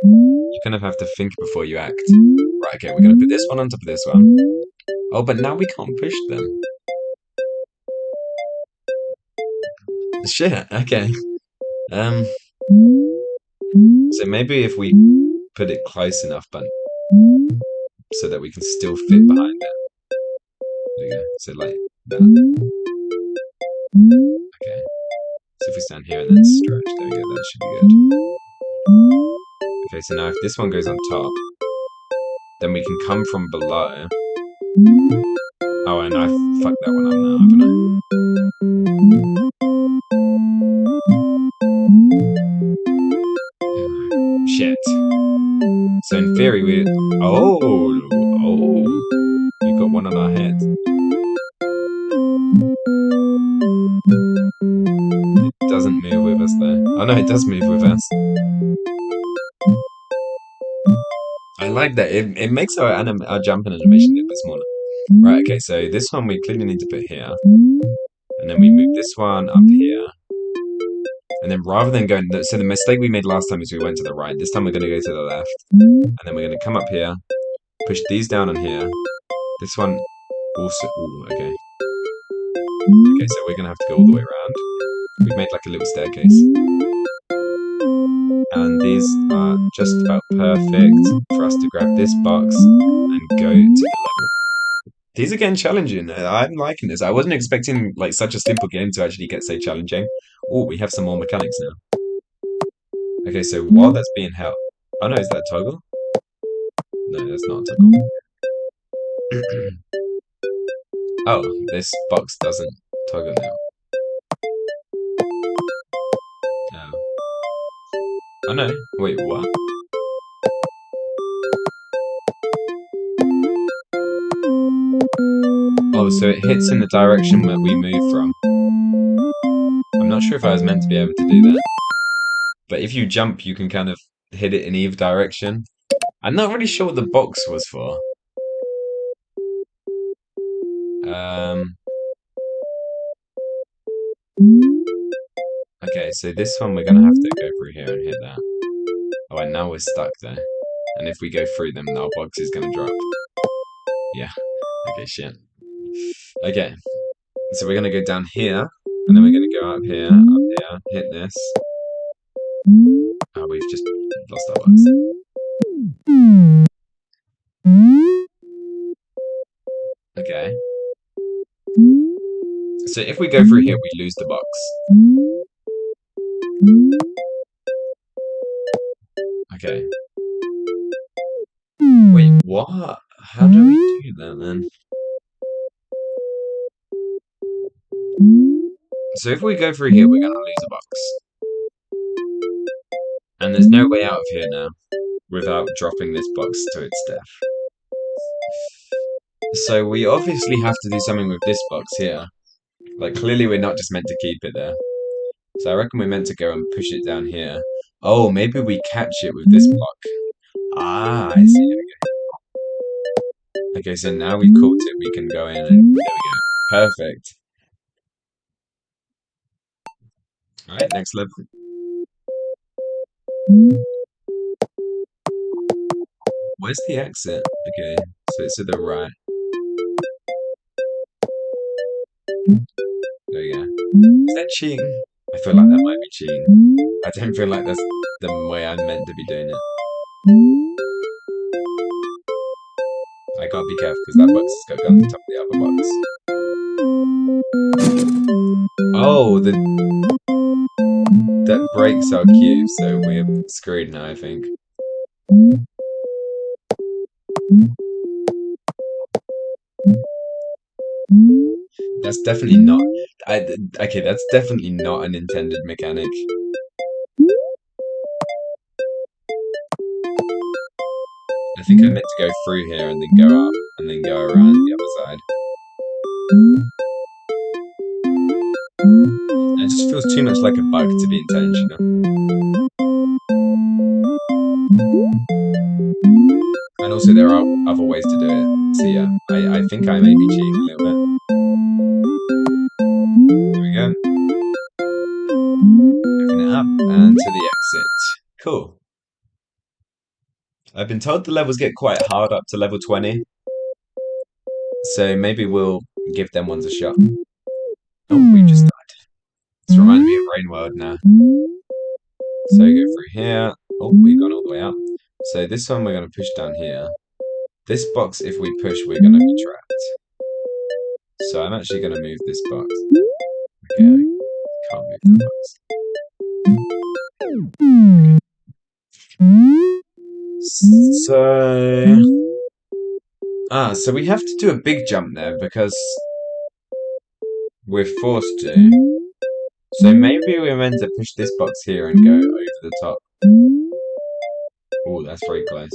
You kind of have to think before you act. Right, okay, we're going to put this one on top of this one. Oh, but now we can't push them. Shit, okay. Um, so maybe if we put it close enough, but so that we can still fit behind it. There we go. So like that. Okay. So if we stand here and then stretch, there we go, that should be good. Okay, so now if this one goes on top, then we can come from below. Oh, and I fucked that one up now, haven't I? Shit. So in theory, we... we've got one on our head. It doesn't move with us, though. Oh, no, it does move with us. I like that. It makes our jumping animation a bit smaller. Right, okay, so this one we clearly need to put here. And then we move this one up here. And then rather than going... So the mistake we made last time is we went to the right. This time we're going to go to the left. And then we're going to come up here, push these down on here. This one also... Ooh, okay. Okay, so we're going to have to go all the way around. We've made like a little staircase. And these are just about perfect for us to grab this box and go to the level. These are getting challenging. I'm liking this. I wasn't expecting like such a simple game to actually get so challenging. Oh, we have some more mechanics now. Okay, so while that's being held... Oh no, is that a toggle? No, that's not a toggle. Oh, this box doesn't toggle now. Oh. Oh no, wait, what? Oh, so it hits in the direction that we move from. I'm not sure if I was meant to be able to do that. But if you jump, you can kind of hit it in either direction. I'm not really sure what the box was for. Okay, so this one we're gonna have to go through here and hit that. Oh, and now we're stuck there. And if we go through them, our box is gonna drop. Yeah. Okay, shit. Okay. So we're gonna go down here, and then we're gonna go up here, hit this. Oh, we've just lost our box. Okay. So if we go through here, we lose the box. Okay. Wait, what? How do we do that then? So if we go through here, we're gonna lose a box. And there's no way out of here now without dropping this box to its death. So we obviously have to do something with this box here. Like, clearly we're not just meant to keep it there. So I reckon we're meant to go and push it down here. Oh, maybe we catch it with this block. Ah, I see. Okay, so now we caught it, we can go in and... There we go. Perfect. Alright, next level. Where's the exit? Okay, so it's to the right. There you go. Is that cheating? I feel like that might be cheating. I don't feel like that's the way I'm meant to be doing it. I gotta be careful because that box has got to go on the top of the other box. Oh, that breaks our cube, so we're screwed now, I think. That's definitely not... okay, that's definitely not an intended mechanic. I think I meant to go through here and then go up, and then go around the other side. It just feels too much like a bug to be intentional. And also there are other ways to do it. So yeah, I think I may be cheating a little bit. There we go. Open it up, and to the exit. Cool. I've been told the levels get quite hard up to level 20. So maybe we'll give them ones a shot. Oh, we just died. It's reminding me of Rain World now. So go through here. Oh, we've gone all the way up. So this one we're going to push down here. This box, if we push, we're going to be trapped. So I'm actually going to move this box. Okay, I can't move the box. So we have to do a big jump there because we're forced to. So maybe we're meant to push this box here and go over the top. Oh, that's very close.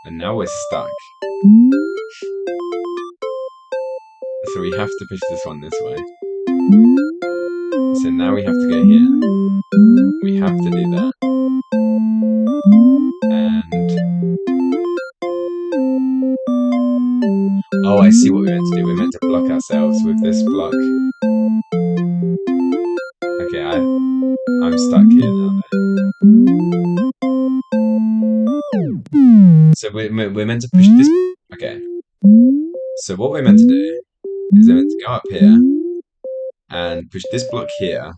And now we're stuck. So we have to push this one this way. So now we have to go here. We have to do that. And... oh, I see what we're meant to do. We're meant to block ourselves with this block. Okay, I'm stuck here now then. So we're meant to push this... okay. So what we're meant to do is we're meant to go up here and push this block here.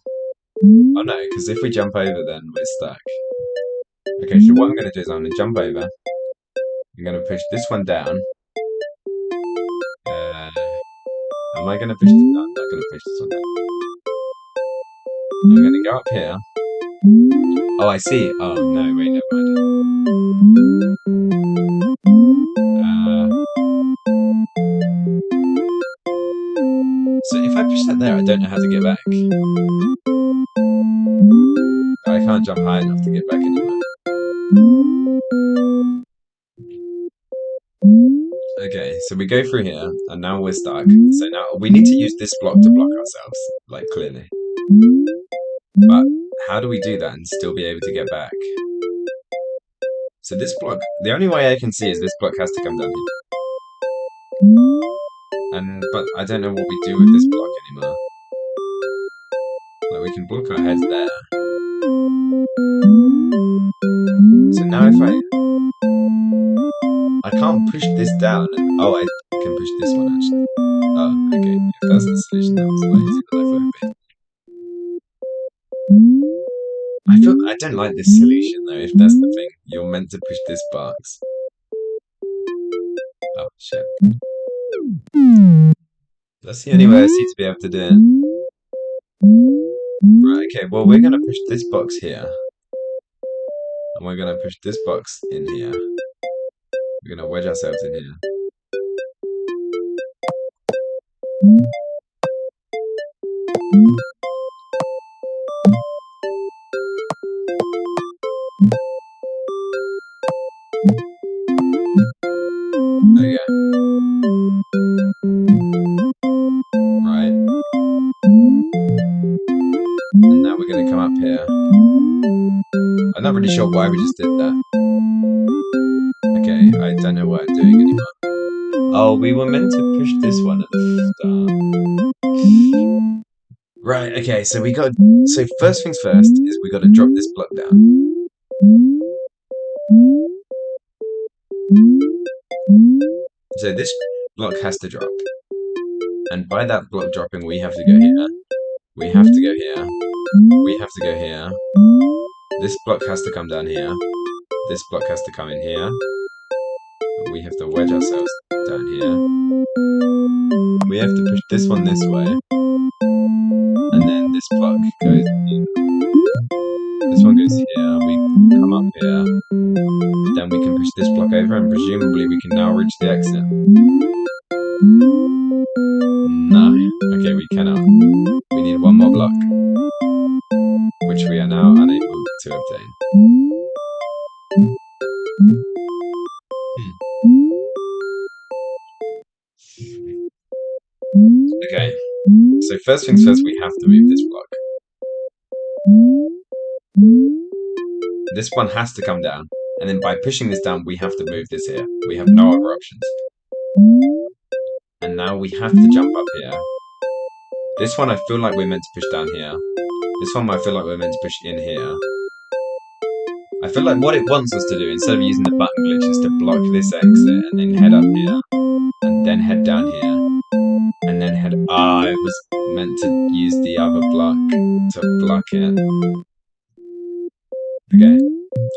Oh no, because if we jump over then we're stuck. Okay, so what I'm going to do is I'm going to jump over. I'm going to push this one down. Am I going to push this down? I'm not going to push this one down. I'm going to go up here. Oh, I see. Oh, no, wait, never mind. So if I push that there, I don't know how to get back. I can't jump high enough to get back anywhere. Okay, so we go through here, and now we're stuck. So now we need to use this block to block ourselves, like, clearly. But how do we do that and still be able to get back? So this block, the only way I can see is this block has to come down here. But I don't know what we do with this block anymore. Like, we can block our heads there. So now if I can't push this down. Oh, I can push this one actually. Oh, okay. If that's the solution, that was the easy that I thought it would be. I don't like this solution though. If that's the thing, you're meant to push this box. Oh shit. That's the only way I see to be able to do it. Right. Okay. Well, we're gonna push this box here, and we're gonna push this box in here. We're gonna wedge ourselves in here. Okay. Right. And now we're gonna come up here. I'm not really sure why we just did that. Okay, I don't know what I'm doing anymore. Oh, we were meant to push this one at the start. Right, okay, so first things first is we gotta drop this block down. So this block has to drop. And by that block dropping, we have to go here. We have to go here. We have to go here. This block has to come down here. This block has to come in here. And we have to wedge ourselves down here. We have to push this one this way. And then this block goes here. This one goes here. We come up here. Then we can push this block over and presumably we can now reach the exit. No. Okay, we cannot. We need one more block. Which we are now unable to obtain. Okay, so first things first, we have to move this block. This one has to come down, and then by pushing this down, we have to move this here. We have no other options. And now we have to jump up here. This one I feel like we're meant to push down here. This one I feel like we're meant to push in here. I feel like what it wants us to do, instead of using the button glitch, is to block this exit and then head up here. And then head down here. And then head. Ah, it was meant to use the other block to block it. Okay,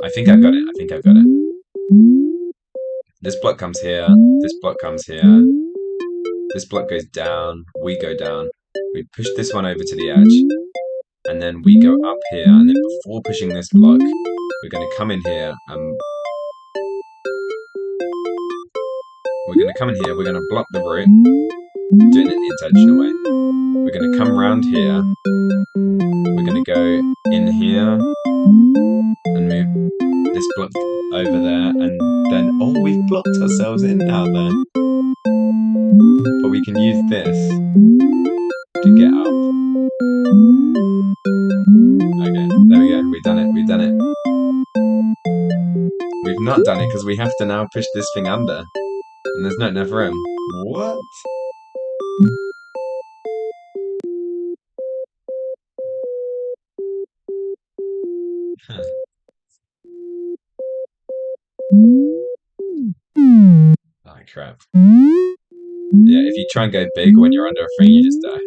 I think I've got it. I think I've got it. This block comes here. This block comes here. This block goes down. We go down. We push this one over to the edge. And then we go up here. And then before pushing this block, we're going to come in here. We're going to come in here. We're going to block the root. Doing it the intentional way. We're going to come round here. We're going to go in here. And move this block over there. And then, oh, we've blocked ourselves in now then. But we can use this to get up. Okay, there we go. We've done it. We've done it. We've not done it because we have to now push this thing under. And there's not enough room. What? Huh. Oh, crap. Yeah, if you try and go big when you're under a thing, you just die.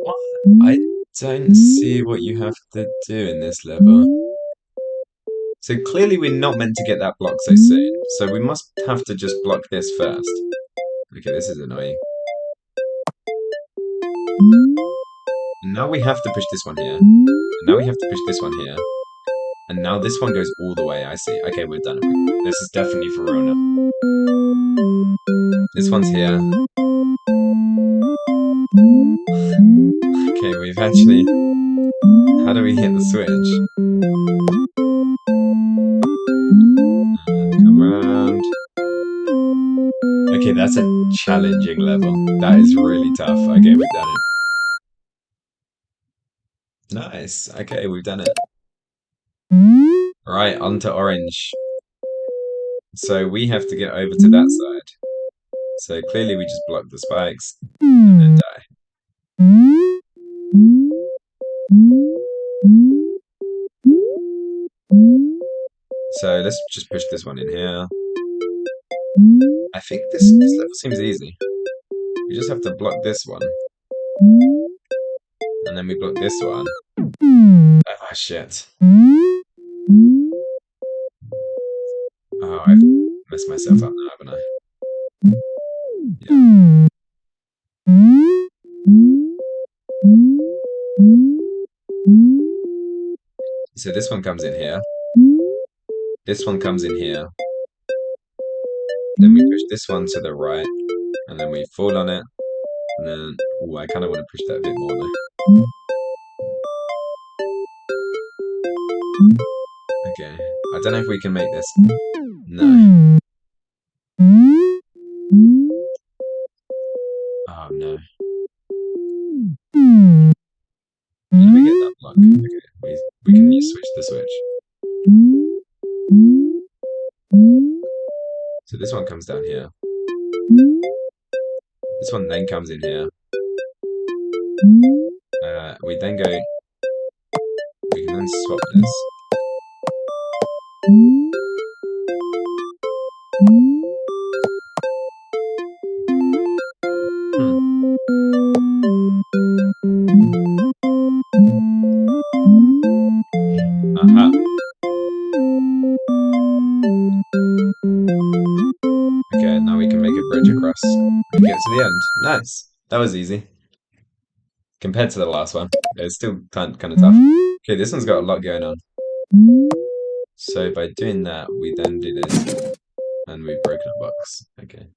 What? I don't see what you have to do in this level. So clearly we're not meant to get that block so soon. So we must have to just block this first. Okay, this is annoying. And now we have to push this one here. And now we have to push this one here. And now this one goes all the way, I see. Okay, we're done. This is definitely for real now. This one's here. Okay, we've actually... How do we hit the switch? Come around. Okay, that's a challenging level. That is really tough. Okay, we've done it. Nice. Okay, we've done it. Right, on to orange. So we have to get over to that side. So clearly we just block the spikes and then die. So let's just push this one in here. I think this level seems easy. We just have to block this one. And then we block this one. Oh, shit. Oh, I've messed myself up now, haven't I? Yeah. So this one comes in here. This one comes in here. Then we push this one to the right. And then we fall on it. And then... Ooh, I kind of want to push that a bit more though. Okay. I don't know if we can make this. No. Oh, no. How do we get that block? Okay, we can switch the switch. So this one comes down here. This one then comes in here. We then go... We can then swap this. Aha. Okay, now we can make a bridge across and get to the end. Nice. That was easy. Compared to the last one. It's still kind of tough. Okay, this one's got a lot going on. So by doing that, we then do this. And we've broken a box. Okay.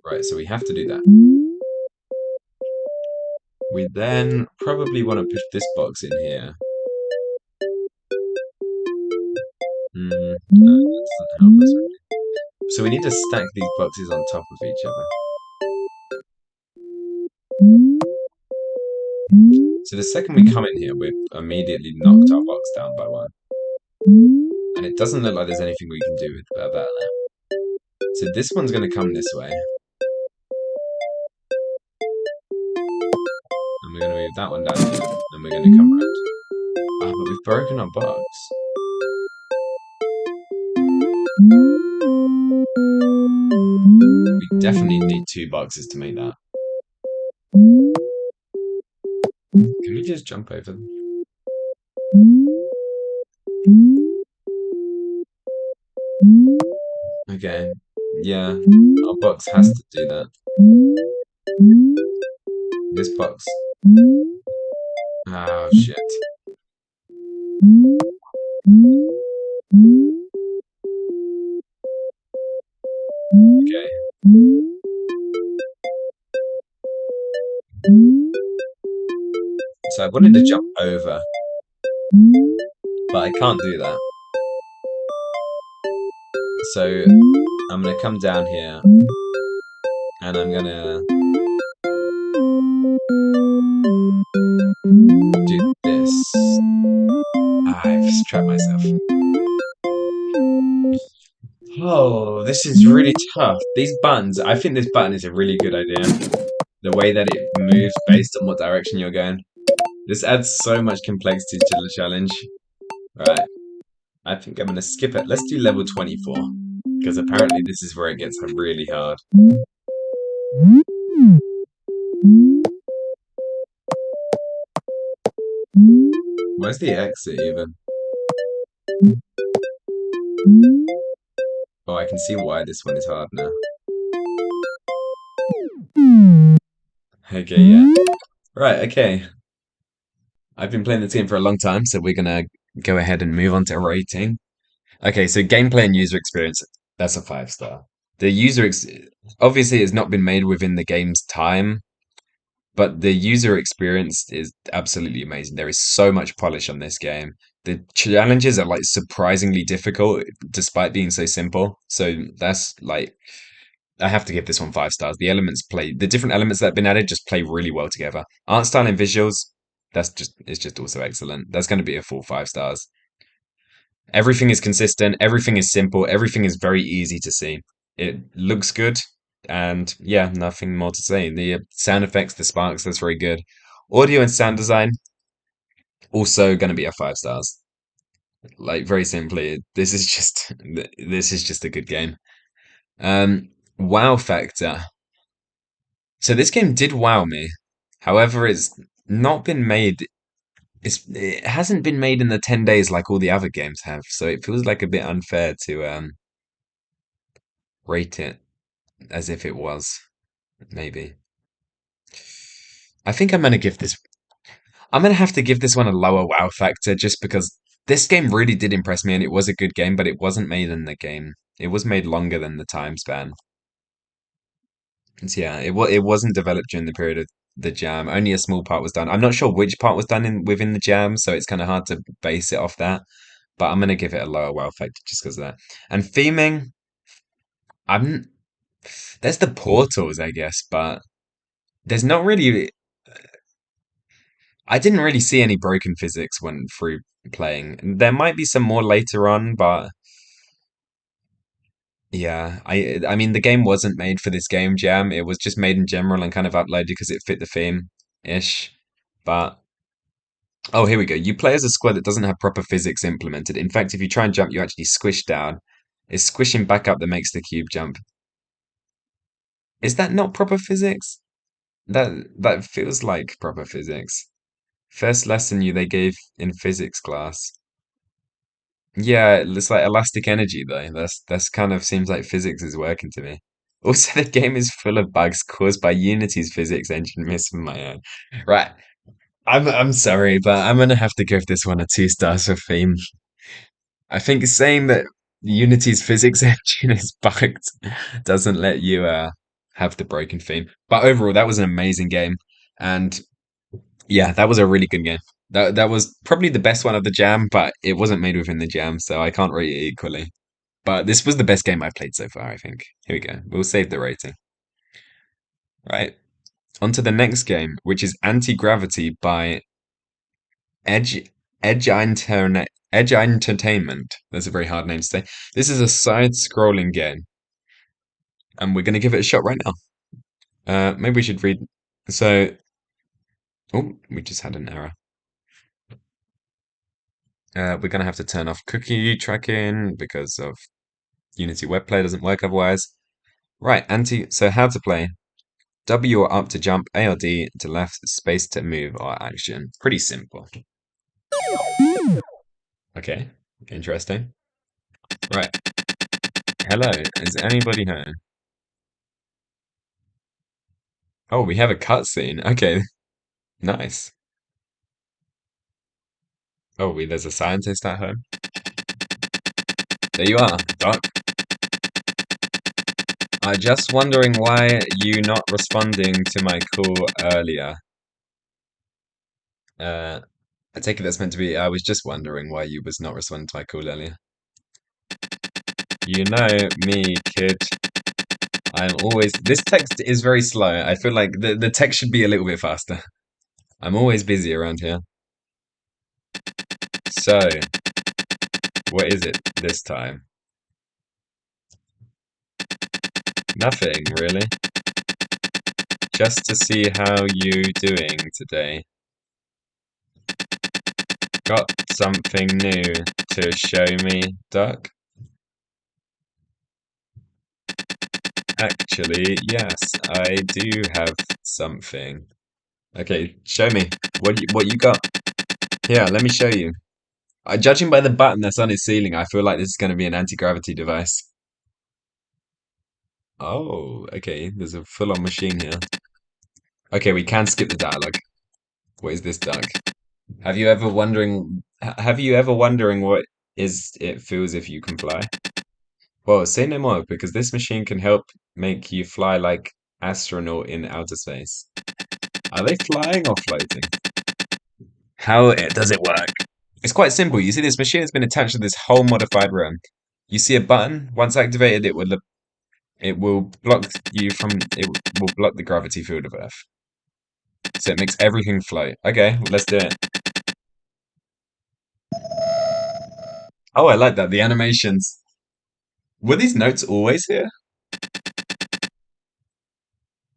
Right, so we have to do that. We then probably want to push this box in here. No, that doesn't help us really. So we need to stack these boxes on top of each other. So the second we come in here, we've immediately knocked our box down by one. And it doesn't look like there's anything we can do about that now. So this one's going to come this way. And we're going to move that one down here. And we're going to come around. Ah, but we've broken our box. definitely need two boxes to make that. Can we just jump over them? Okay. Yeah, our box has to do that. This box. Oh shit. Okay. So I wanted to jump over, but I can't do that. So I'm gonna come down here and I'm gonna do this. Ah, I've trapped myself. Oh, this is really tough. These buttons, I think this button is a really good idea. The way that it moves based on what direction you're going. This adds so much complexity to the challenge. Right, I think I'm gonna skip it. Let's do level 24. Because apparently this is where it gets really hard. Where's the exit even? Oh, I can see why this one is hard now. Okay, yeah. Right, okay. I've been playing this game for a long time, so we're gonna go ahead and move on to rating. Okay, so gameplay and user experience, that's a 5 star. The user ex obviously it's not been made within the game's time, but the user experience is absolutely amazing. There is so much polish on this game. The challenges are like surprisingly difficult despite being so simple. So that's like I have to give this one 5 stars. The different elements that have been added just play really well together. Art style and visuals, it's just also excellent. That's going to be a full 5 stars. Everything is consistent, everything is simple, everything is very easy to see. It looks good, and yeah, nothing more to say. The sound effects, the sparks, that's very good. Audio and sound design, also going to be a 5 stars. Like very simply, this is just a good game. Wow factor. So this game did wow me. However, it's not been made. It hasn't been made in the 10 days like all the other games have. So it feels like a bit unfair to rate it as if it was. Maybe. I think I'm gonna give this. I'm gonna have to give this one a lower wow factor just because this game really did impress me and it was a good game, but it wasn't made in the game. It was made longer than the time span. Yeah, it wasn't developed during the period of the jam. Only a small part was done. I'm not sure which part was done in within the jam, so it's kind of hard to base it off that. But I'm gonna give it a lower wow factor just because of that. And theming, I'm there's the portals, I guess, but there's not really. I didn't really see any broken physics when through playing. There might be some more later on, but yeah, I mean the game wasn't made for this game jam. It was just made in general and kind of uploaded because it fit the theme ish. But oh, here we go. You play as a squad that doesn't have proper physics implemented. In fact, if you try and jump, you actually squish down. It's squishing back up that makes the cube jump. Is that not proper physics? That feels like proper physics. First lesson they gave in physics class. Yeah, it's like elastic energy though. That's kind of seems like physics is working to me. Also, the game is full of bugs caused by Unity's physics engine missing my own. Right. I'm sorry, but I'm gonna have to give this one a 2 stars for theme. I think saying that Unity's physics engine is bugged doesn't let you have the broken theme. But overall, that was an amazing game, and yeah, that was a really good game. That was probably the best one of the jam, but it wasn't made within the jam, so I can't rate it equally. But this was the best game I've played so far, I think. Here we go. We'll save the rating. Right. On to the next game, which is Anti-Gravity by Edge Edge Entertainment. That's a very hard name to say. This is a side-scrolling game, and we're gonna give it a shot right now. Maybe we should read. So, oh, we just had an error. We're gonna have to turn off cookie tracking because of Unity Web Player doesn't work otherwise. Right, so how to play. W or up to jump, A or D to left, space to move or action. Pretty simple. Okay, interesting. Right, hello, is anybody home? Oh, we have a cutscene. Okay, nice. Oh, there's a scientist at home. There you are, Doc. I'm just wondering why you not responding to my call earlier. Uh, I take it that's meant to be, I was just wondering why you was not responding to my call earlier. You know me, kid. This text is very slow. I feel like the text should be a little bit faster. I'm always busy around here. So, what is it this time? Nothing, really. Just to see how you doing today. Got something new to show me, Duck? Actually, yes, I do have something. Okay, show me. What you got? Here, let me show you. Judging by the button that's on his ceiling, I feel like this is going to be an anti-gravity device. Oh, okay. There's a full-on machine here. Okay, we can skip the dialogue. What is this, Doug? Have you ever wondering what is it feels if you can fly? Well, say no more, because this machine can help make you fly like astronaut in outer space. Are they flying or floating? Does it work? It's quite simple. You see, this machine has been attached to this whole modified room. You see a button. Once activated, it will it will block the gravity field of Earth. So it makes everything float. Okay, let's do it. Oh, I like that. The animations. Were these notes always here?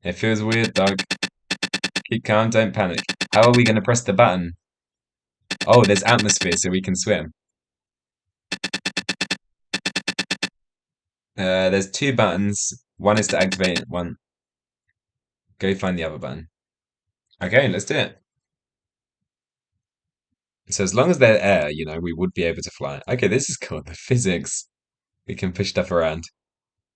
It feels weird, Doug. Keep calm, don't panic. How are we going to press the button? Oh, there's atmosphere, so we can swim. There's two buttons. One is to activate one. Go find the other button. Okay, let's do it. So as long as they're air, we would be able to fly. Okay, this is cool. The physics. We can push stuff around.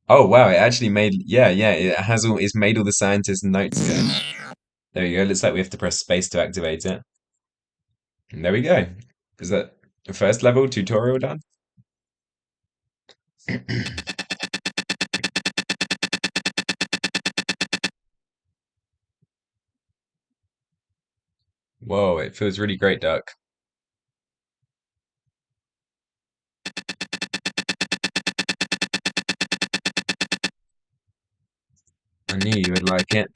Oh wow, it actually made yeah, it's made all the scientists' notes go. There we go. Looks like we have to press space to activate it. And there we go. Is that the first level tutorial done? Whoa, it feels really great, Duck. I knew you would like it.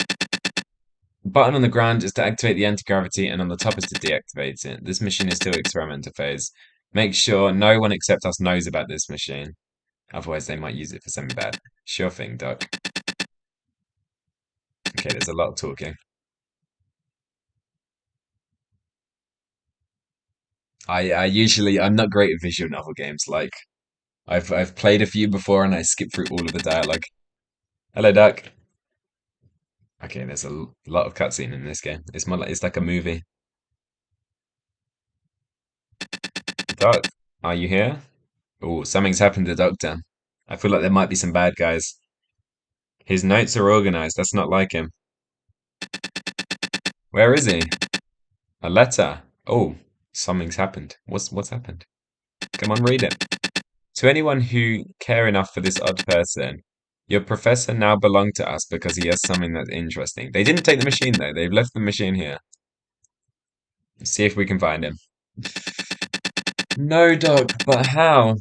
The button on the ground is to activate the anti-gravity, and on the top is to deactivate it. This machine is still experimental phase. Make sure no one except us knows about this machine. Otherwise, they might use it for something bad. Sure thing, Duck. Okay, there's a lot of talking. I'm not great at visual novel games. Like I've played a few before and I skip through all of the dialogue. Hello, Duck. Okay, there's a lot of cutscene in this game. It's like a movie. Duck, are you here? Oh, something's happened to Doctor. I feel like there might be some bad guys. His notes are organized. That's not like him. Where is he? A letter. Oh, something's happened. What's happened? Come on, read it. To anyone who care enough for this odd person, your professor now belong to us because he has something that's interesting. They didn't take the machine though. They've left the machine here. Let's see if we can find him. No, Doc, but how?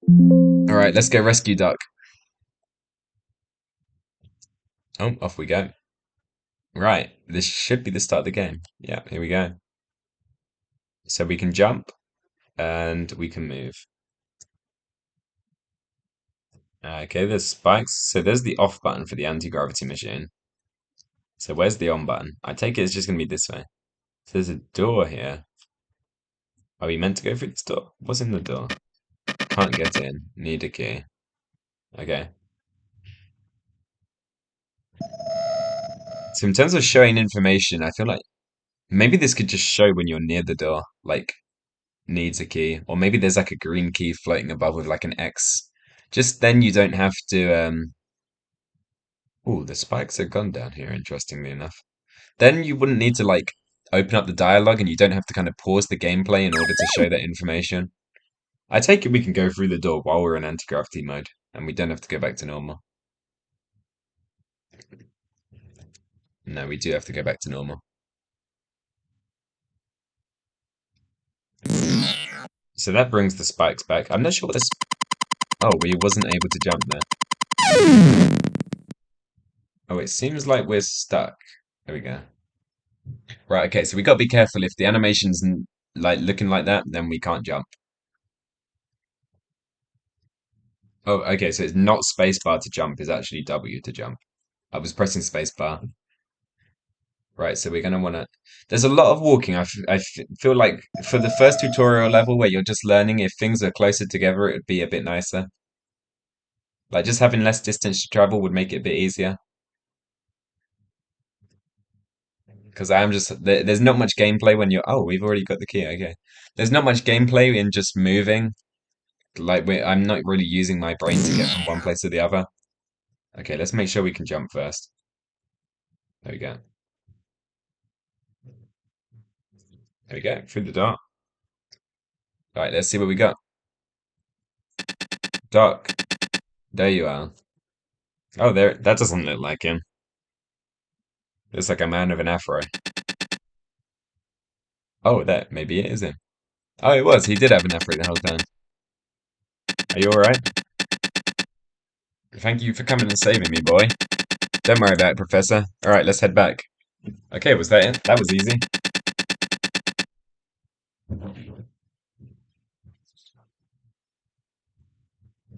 All right, let's go rescue Duck. Oh, off we go. Right, this should be the start of the game. Yeah, here we go. So we can jump and we can move. Okay, there's spikes. So there's the off button for the anti-gravity machine. So where's the on button? I take it it's just going to be this way. So there's a door here. Are we meant to go through this door? What's in the door? Can't get in. Need a key. Okay. So in terms of showing information, I feel like maybe this could just show when you're near the door, like needs a key, or maybe there's like a green key floating above with like an X. Just then you don't have to. Oh, the spikes are gone down here. Interestingly enough, then you wouldn't need to like open up the dialogue, and you don't have to kind of pause the gameplay in order to show that information. I take it we can go through the door while we're in anti-gravity mode, and we don't have to go back to normal. No, we do have to go back to normal. So that brings the spikes back. I'm not sure what this. Oh, we wasn't able to jump there. Oh, it seems like we're stuck. There we go. Right, okay, so we got to be careful. If the animation's like looking like that, then we can't jump. Oh, okay, so it's not spacebar to jump, it's actually W to jump. I was pressing spacebar. Right, so we're gonna wanna. There's a lot of walking. Feel like for the first tutorial level where you're just learning, if things are closer together, it would be a bit nicer. Like just having less distance to travel would make it a bit easier. Because I am just there's not much gameplay when you're. Oh, we've already got the key. Okay, there's not much gameplay in just moving. Like I'm not really using my brain to get from one place to the other. Okay, let's make sure we can jump first. There we go. There we go. Through the dark. All right, let's see what we got. Dark. There you are. Oh, there. That doesn't look like him. Looks like a man with an afro. Oh, that maybe it is him. Oh, it was. He did have an afro the whole time. Are you all right? Thank you for coming and saving me, boy. Don't worry about it, Professor. All right, let's head back. Okay, was that it? That was easy.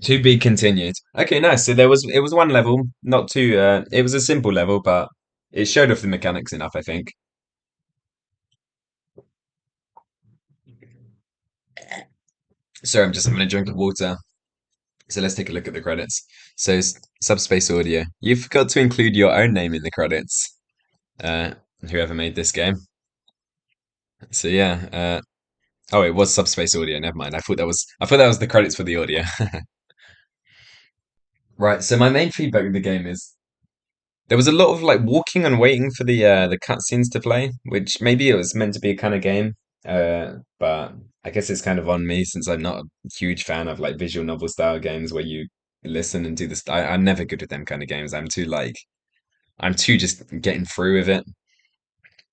To be continued. Okay, nice. So it was one level, not too it was a simple level, but it showed off the mechanics enough, I think. Sorry, I'm just having a drink of water. So let's take a look at the credits. So Subspace Audio. You forgot to include your own name in the credits. Uh whoever made this game. So yeah, oh it was Subspace Audio, never mind. I thought that was the credits for the audio. Right, so my main feedback with the game is there was a lot of like walking and waiting for the cutscenes to play, which maybe it was meant to be a kind of game, but I guess it's kind of on me since I'm not a huge fan of like visual novel style games where you listen and do this. I'm never good at them kind of games. I'm too just getting through with it.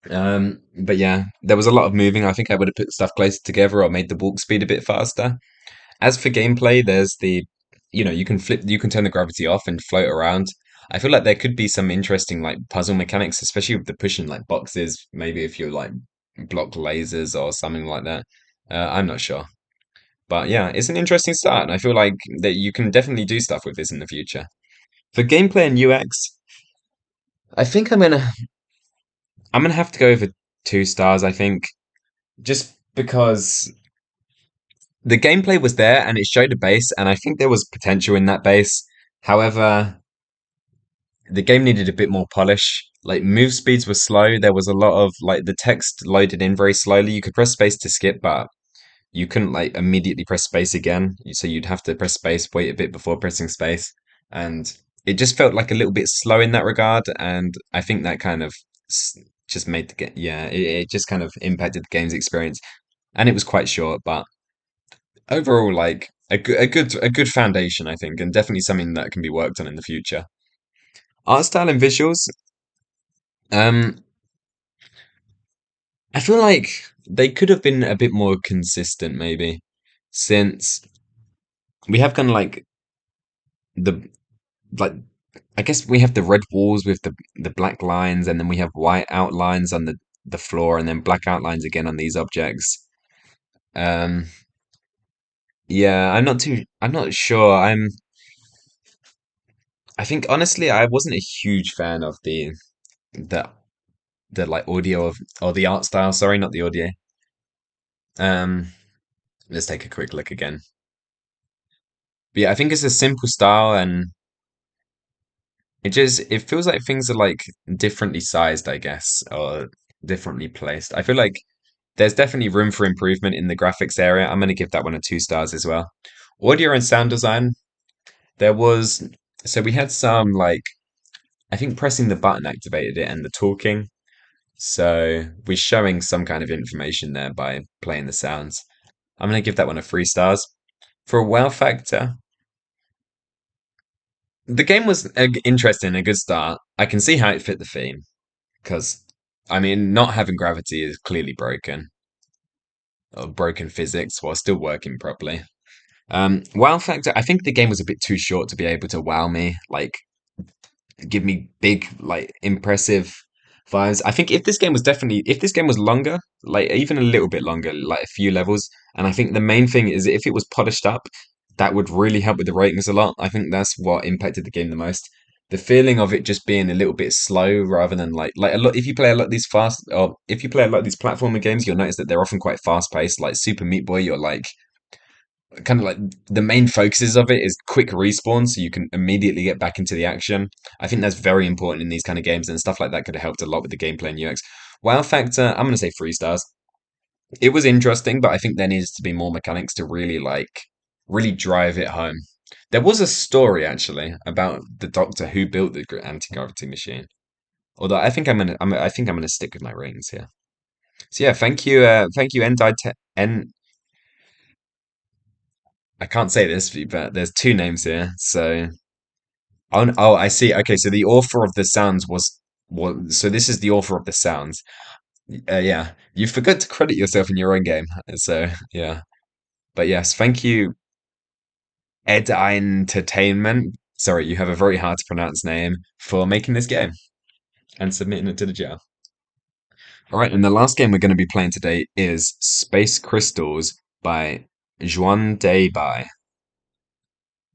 But yeah, there was a lot of moving. I think I would have put stuff closer together or made the walk speed a bit faster. As for gameplay, there's you can you can turn the gravity off and float around. I feel like there could be some interesting like puzzle mechanics, especially with the pushing like boxes. Maybe if you like block lasers or something like that. I'm not sure, but yeah, it's an interesting start, and I feel like that you can definitely do stuff with this in the future. For gameplay and UX, I think I'm gonna have to go over 2 stars. I think just because the gameplay was there and it showed a base, and I think there was potential in that base. However, the game needed a bit more polish. Like move speeds were slow. There was a lot of like the text loaded in very slowly. You could press space to skip, but you couldn't like immediately press space again. So you'd have to press space, wait a bit before pressing space, and it just felt like a little bit slow in that regard. And I think that kind of just made the game, yeah, it just kind of impacted the game's experience. And it was quite short, but overall, like a good foundation, I think, and definitely something that can be worked on in the future. Art style and visuals. Um, I feel like they could have been a bit more consistent, maybe, since we have kind of the like I guess we have the red walls with the black lines, and then we have white outlines on the floor, and then black outlines again on these objects. Um, yeah, I'm not sure. I think honestly, I wasn't a huge fan of the the like audio of or the art style. Sorry, not the audio. Um, let's take a quick look again. But yeah, I think it's a simple style, and it feels like things are like differently sized, I guess, or differently placed. I feel like there's definitely room for improvement in the graphics area. I'm gonna give that one a 2 stars as well. Audio and sound design, there was so we had some like I think pressing the button activated it and the talking. So we're showing some kind of information there by playing the sounds. I'm gonna give that one a 3 stars. For a wow factor, the game was interesting, a good start. I can see how it fit the theme because, I mean, not having gravity is clearly broken or broken physics while still working properly. Wow factor, I think the game was a bit too short to be able to wow me, like give me big, like impressive vibes. I think if this game was longer, like even a little bit longer, like a few levels, and I think the main thing is if it was polished up, that would really help with the ratings a lot. I think that's what impacted the game the most. The feeling of it just being a little bit slow rather than like a lot. If you play a lot of these fast, or if you play a lot of these platformer games, you'll notice that they're often quite fast paced. Like Super Meat Boy, you're like kind of like the main focuses of it is quick respawn so you can immediately get back into the action. I think that's very important in these kind of games, and stuff like that could have helped a lot with the gameplay and UX. Wow factor, I'm going to say 3 stars. It was interesting, but I think there needs to be more mechanics to really drive it home. There was a story actually about the doctor who built the anti-gravity machine. Although I think I'm gonna stick with my ratings here. So yeah, thank you, I can't say this, but there's two names here. So, oh, I see. Okay, so the author of the sounds so this is the author of the sounds. Yeah, you forgot to credit yourself in your own game. So, yeah. But yes, thank you, Ed Entertainment. Sorry, you have a very hard to pronounce name for making this game and submitting it to the jail. All right, and the last game we're going to be playing today is Space Crystals by Juan Day Bai.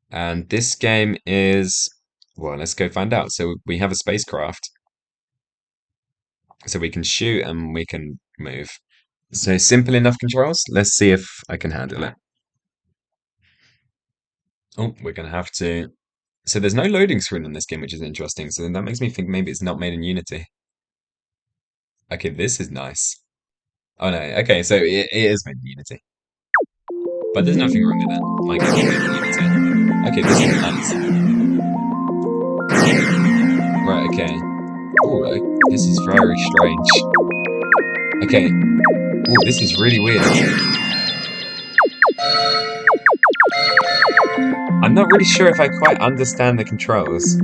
And this game is, well, let's go find out. So we have a spacecraft, so we can shoot and we can move. So simple enough controls. Let's see if I can handle it. Oh, we're gonna have to. So there's no loading screen in this game, which is interesting. So that makes me think maybe it's not made in Unity. Okay, this is nice. Oh no, okay, so it is made in Unity. But there's nothing wrong with that. My game is made in Unity. Okay, this is nice. Right, okay. Oh, this is very strange. Okay. Oh, this is really weird. I'm not really sure if I quite understand the controls.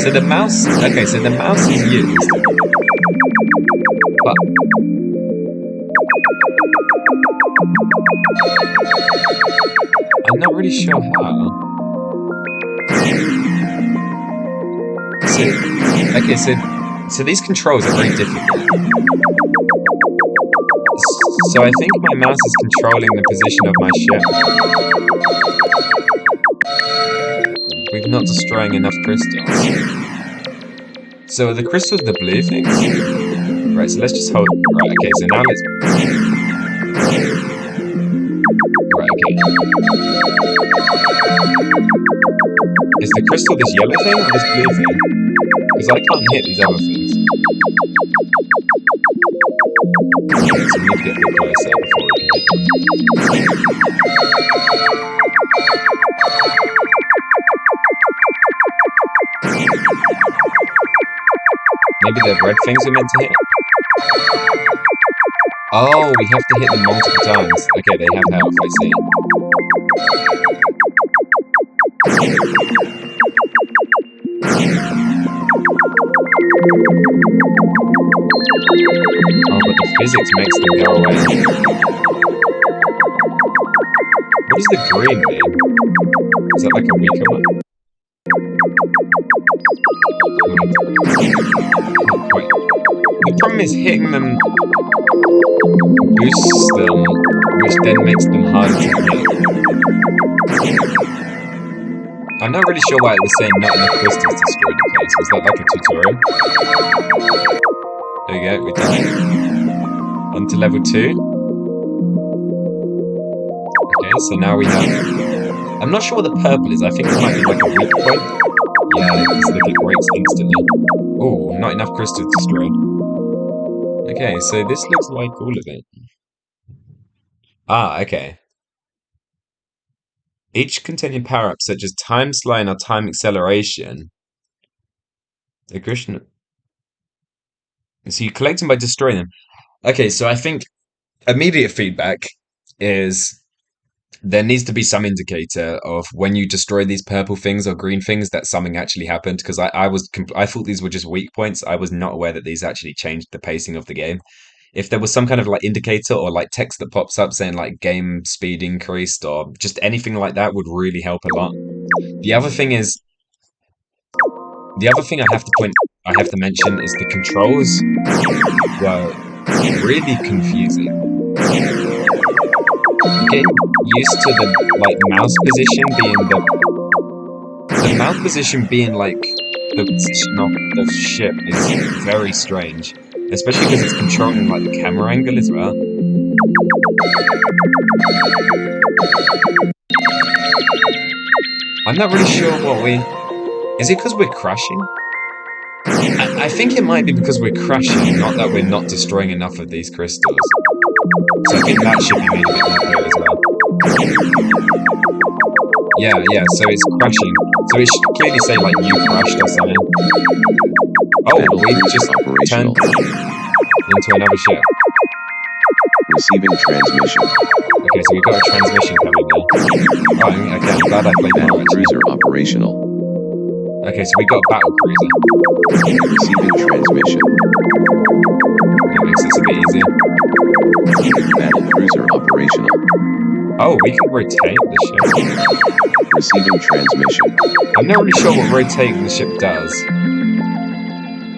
So the mouse, okay, so the mouse is used, but I'm not really sure how. So, okay, so these controls are very difficult. So I think my mouse is controlling the position of my ship. We're not destroying enough crystals. So are the crystals the blue things? Right, so let's just hold. Right, okay, so now let's. Right, okay. Is the crystal this yellow thing or this blue thing? Because I can't hit these other things. Okay, so we need to get a bit closer before we can hit them. Maybe the red things we're meant to hit? Oh, we have to hit them multiple times. Okay, they have health, I see. Oh, but the physics makes them go away. What does the green mean? Is that like a weaker one? Wait. The problem is hitting them boosts them, which then makes them harder to hit. I'm not really sure why it was saying not enough crystals destroyed the place. Was that like a tutorial? There we go, we done it. On to level 2. Okay, so now we have I'm not sure what the purple is. I think it might be like a weak point. Yeah, because look, it breaks instantly. Oh, not enough crystals destroyed. Okay, so this looks like all of it. Ah, okay. Each containing power-ups such as time slide or time acceleration. Aggression. So you collect them by destroying them. Okay, so I think immediate feedback is there needs to be some indicator of when you destroy these purple things or green things that something actually happened. Because I thought these were just weak points. I was not aware that these actually changed the pacing of the game. If there was some kind of like indicator or like text that pops up saying like game speed increased or just anything like that would really help a lot. The other thing is the other thing I have to mention is the controls were really confusing. Getting used to the like mouse position being the mouse position being like the ship is very strange, especially because it's controlling like the camera angle as well. I'm not really sure what we. Is it because we're crashing? I think it might be because we're crashing, not that we're not destroying enough of these crystals. So I think that should be made a bit more clear as well. Yeah, so it's crashing. So it should clearly say like you crashed or something. Oh, we just turned into another ship. Receiving transmission. Okay, so we've got a transmission coming now. Oh, okay, I'm glad I played Battle more. cruiser operational. Okay, so we got a battle cruiser. Receiving transmission. That makes this a bit easier. Battle cruiser operational. Oh, we can rotate the ship. Receiving transmission. I'm not really sure what rotating the ship does.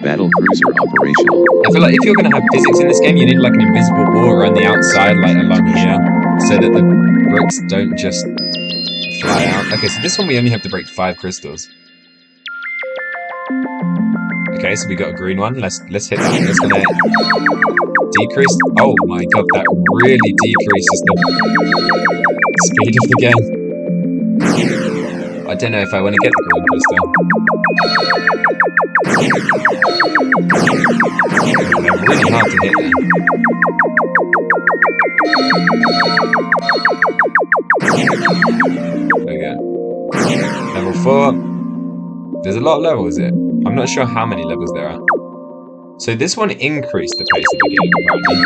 Battle cruiser operational. I feel like if you're going to have physics in this game, you need like an invisible wall around the outside, like along here, so that the bricks don't just fly out. Okay, so this one we only have to break 5 crystals. Okay, so we got a green one. Let's hit that. That's gonna decrease. Oh my god, that really decreases the speed of the game. I don't know if I want to get the green crystal. They're really hard to hit there. There we go. Level 4. There's a lot of levels here. I'm not sure how many levels there are. So this one increased the pace of the game, apparently.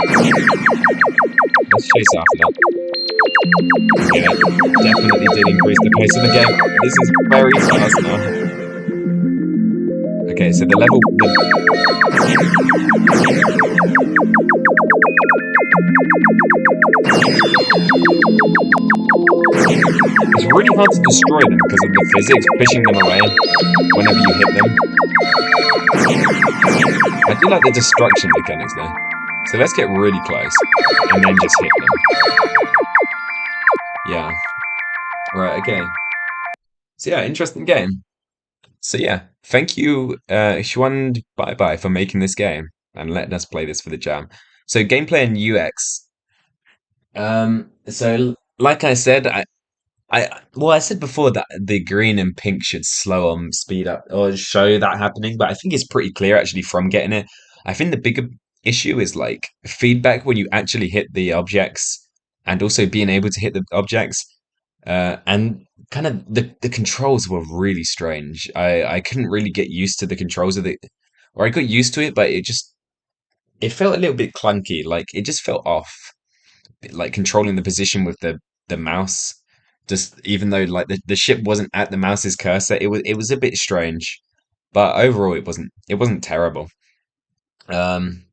Let's chase after that. Yeah, definitely did increase the pace of the game. This is very fast now. Okay, so the level... It's really hard to destroy them because of the physics pushing them away whenever you hit them. I do like the destruction mechanics though. So let's get really close and then just hit them. Yeah. Right, okay. So yeah, interesting game. So yeah, thank you, Schwand Bye Bye, for making this game and letting us play this for the jam. So gameplay and UX. So like I said, I said before that the green and pink should slow on speed up or show that happening, but I think it's pretty clear actually from getting it. I think the bigger issue is like feedback when you actually hit the objects and also being able to hit the objects. And kind of the controls were really strange. I couldn't really get used to the controls of the or I got used to it, but it felt a little bit clunky, like it just felt off. Like controlling the position with the mouse, just even though like the ship wasn't at the mouse's cursor, it was a bit strange, but overall it wasn't terrible. um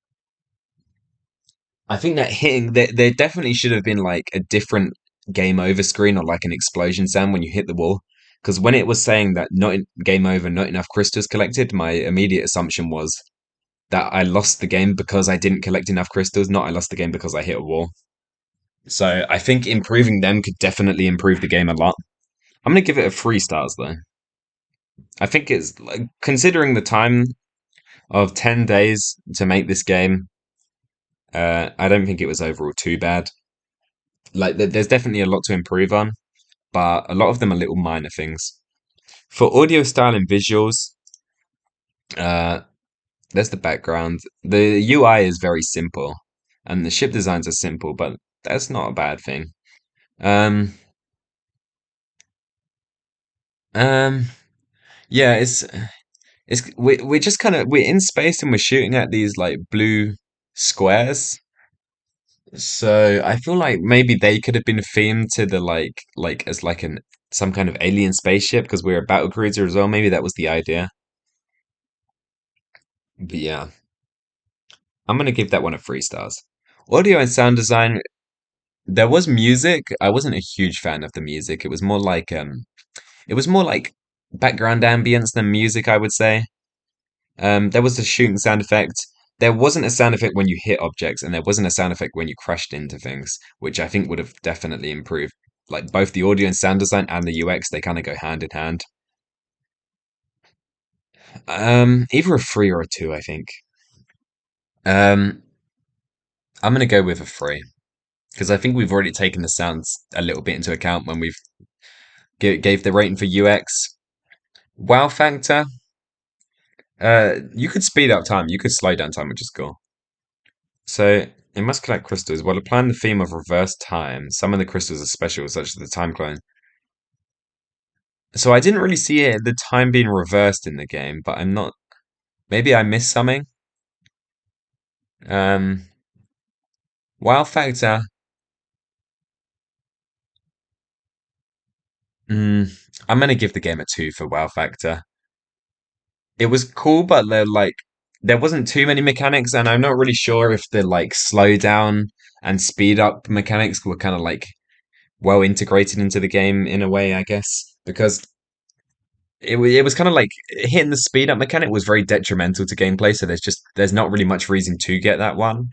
I think that hitting there definitely should have been like a different game over screen or like an explosion sound when you hit the wall, because when it was saying that game over, not enough crystals collected, my immediate assumption was that I lost the game because I didn't collect enough crystals, not I lost the game because I hit a wall. So I think improving them could definitely improve the game a lot. I'm gonna give it a 3 stars though. I think it's like considering the time of 10 days to make this game. I don't think it was overall too bad. Like there's definitely a lot to improve on, but a lot of them are little minor things. For audio style and visuals, uh, there's the background. The UI is very simple, and the ship designs are simple, but that's not a bad thing. Um, um, yeah, we're just kind of we're in space and we're shooting at these like blue squares. So I feel like maybe they could have been themed to the like as like an some kind of alien spaceship because we're a battle cruiser as well. Maybe that was the idea. But yeah, I'm gonna give that one a 3 stars. Audio and sound design. There was music. I wasn't a huge fan of the music. It was more like background ambience than music, I would say. There was a shooting sound effect. There wasn't a sound effect when you hit objects, and there wasn't a sound effect when you crashed into things, which I think would have definitely improved. Like both the audio and sound design and the UX, they kind of go hand in hand. Either a 3 or a 2, I think. Um, I'm gonna go with a 3 because I think we've already taken the sounds a little bit into account when we've gave the rating for UX. Wow factor. You could speed up time. You could slow down time, which is cool. So it must collect crystals. While applying the theme of reverse time, some of the crystals are special, such as the time clone. So I didn't really see it, the time being reversed in the game, but I'm not. Maybe I missed something. Um, wow factor. Mm, I'm gonna give the game a 2 for wow factor. It was cool, but there wasn't too many mechanics, and I'm not really sure if the like slow down and speed up mechanics were kind of like well integrated into the game in a way, I guess, because it was kind of like hitting the speed up mechanic was very detrimental to gameplay. So there's not really much reason to get that one.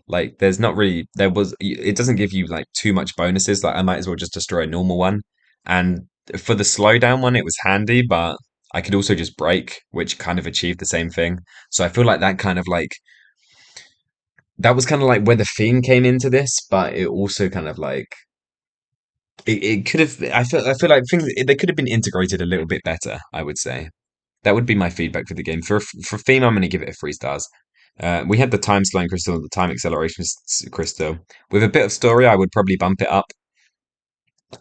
Like there's not really there was it doesn't give you like too much bonuses. Like I might as well just destroy a normal one. And for the slowdown one, it was handy, but I could also just brake, which kind of achieved the same thing. So I feel like that was kind of like where the theme came into this, but it also kind of like it could have. I feel like things they could have been integrated a little bit better. I would say that would be my feedback for the game. For theme, I'm going to give it a 3 stars. We had the time slowing crystal and the time acceleration crystal. With a bit of story, I would probably bump it up.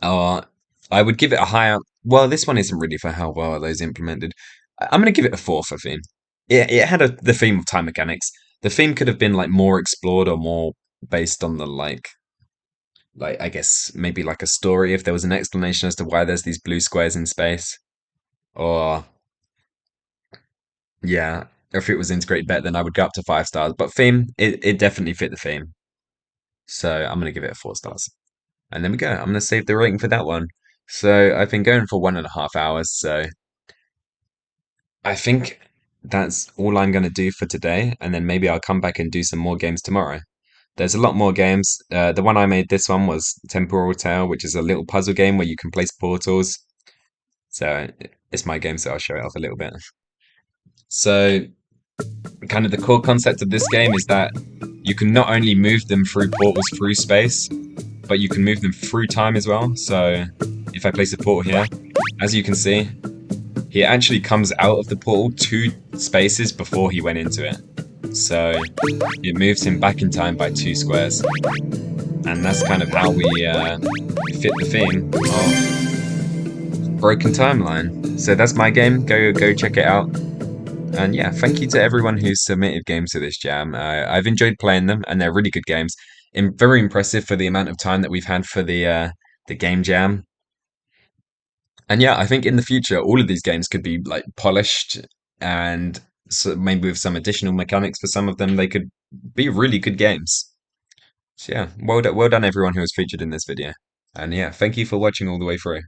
Or I would give it a higher. Well, this one isn't really for how well are those implemented. I'm going to give it a 4 for theme. It had the theme of time mechanics. The theme could have been like more explored or more based on the like I guess maybe like a story if there was an explanation as to why there's these blue squares in space. Or yeah, if it was integrated better, then I would go up to 5 stars. But theme, it definitely fit the theme. So I'm gonna give it a 4 stars. And there we go. I'm gonna save the rating for that one. So I've been going for 1.5 hours, so I think that's all I'm gonna do for today, and then maybe I'll come back and do some more games tomorrow. There's a lot more games. The one I made this one was Temporal Tale, which is a little puzzle game where you can place portals. So it's my game, so I'll show it off a little bit. So kind of the core concept of this game is that you can not only move them through portals through space, but you can move them through time as well. So if I place a portal here, as you can see, he actually comes out of the portal 2 spaces before he went into it. So it moves him back in time by 2 squares. And that's kind of how we fit the theme of Broken Timeline. So that's my game. Go check it out. And yeah, thank you to everyone who's submitted games to this jam. I've enjoyed playing them, and they're really good games. Very impressive for the amount of time that we've had for the game jam. And yeah, I think in the future, all of these games could be like polished, and so maybe with some additional mechanics for some of them, they could be really good games. So yeah, well done everyone who was featured in this video. And yeah, thank you for watching all the way through.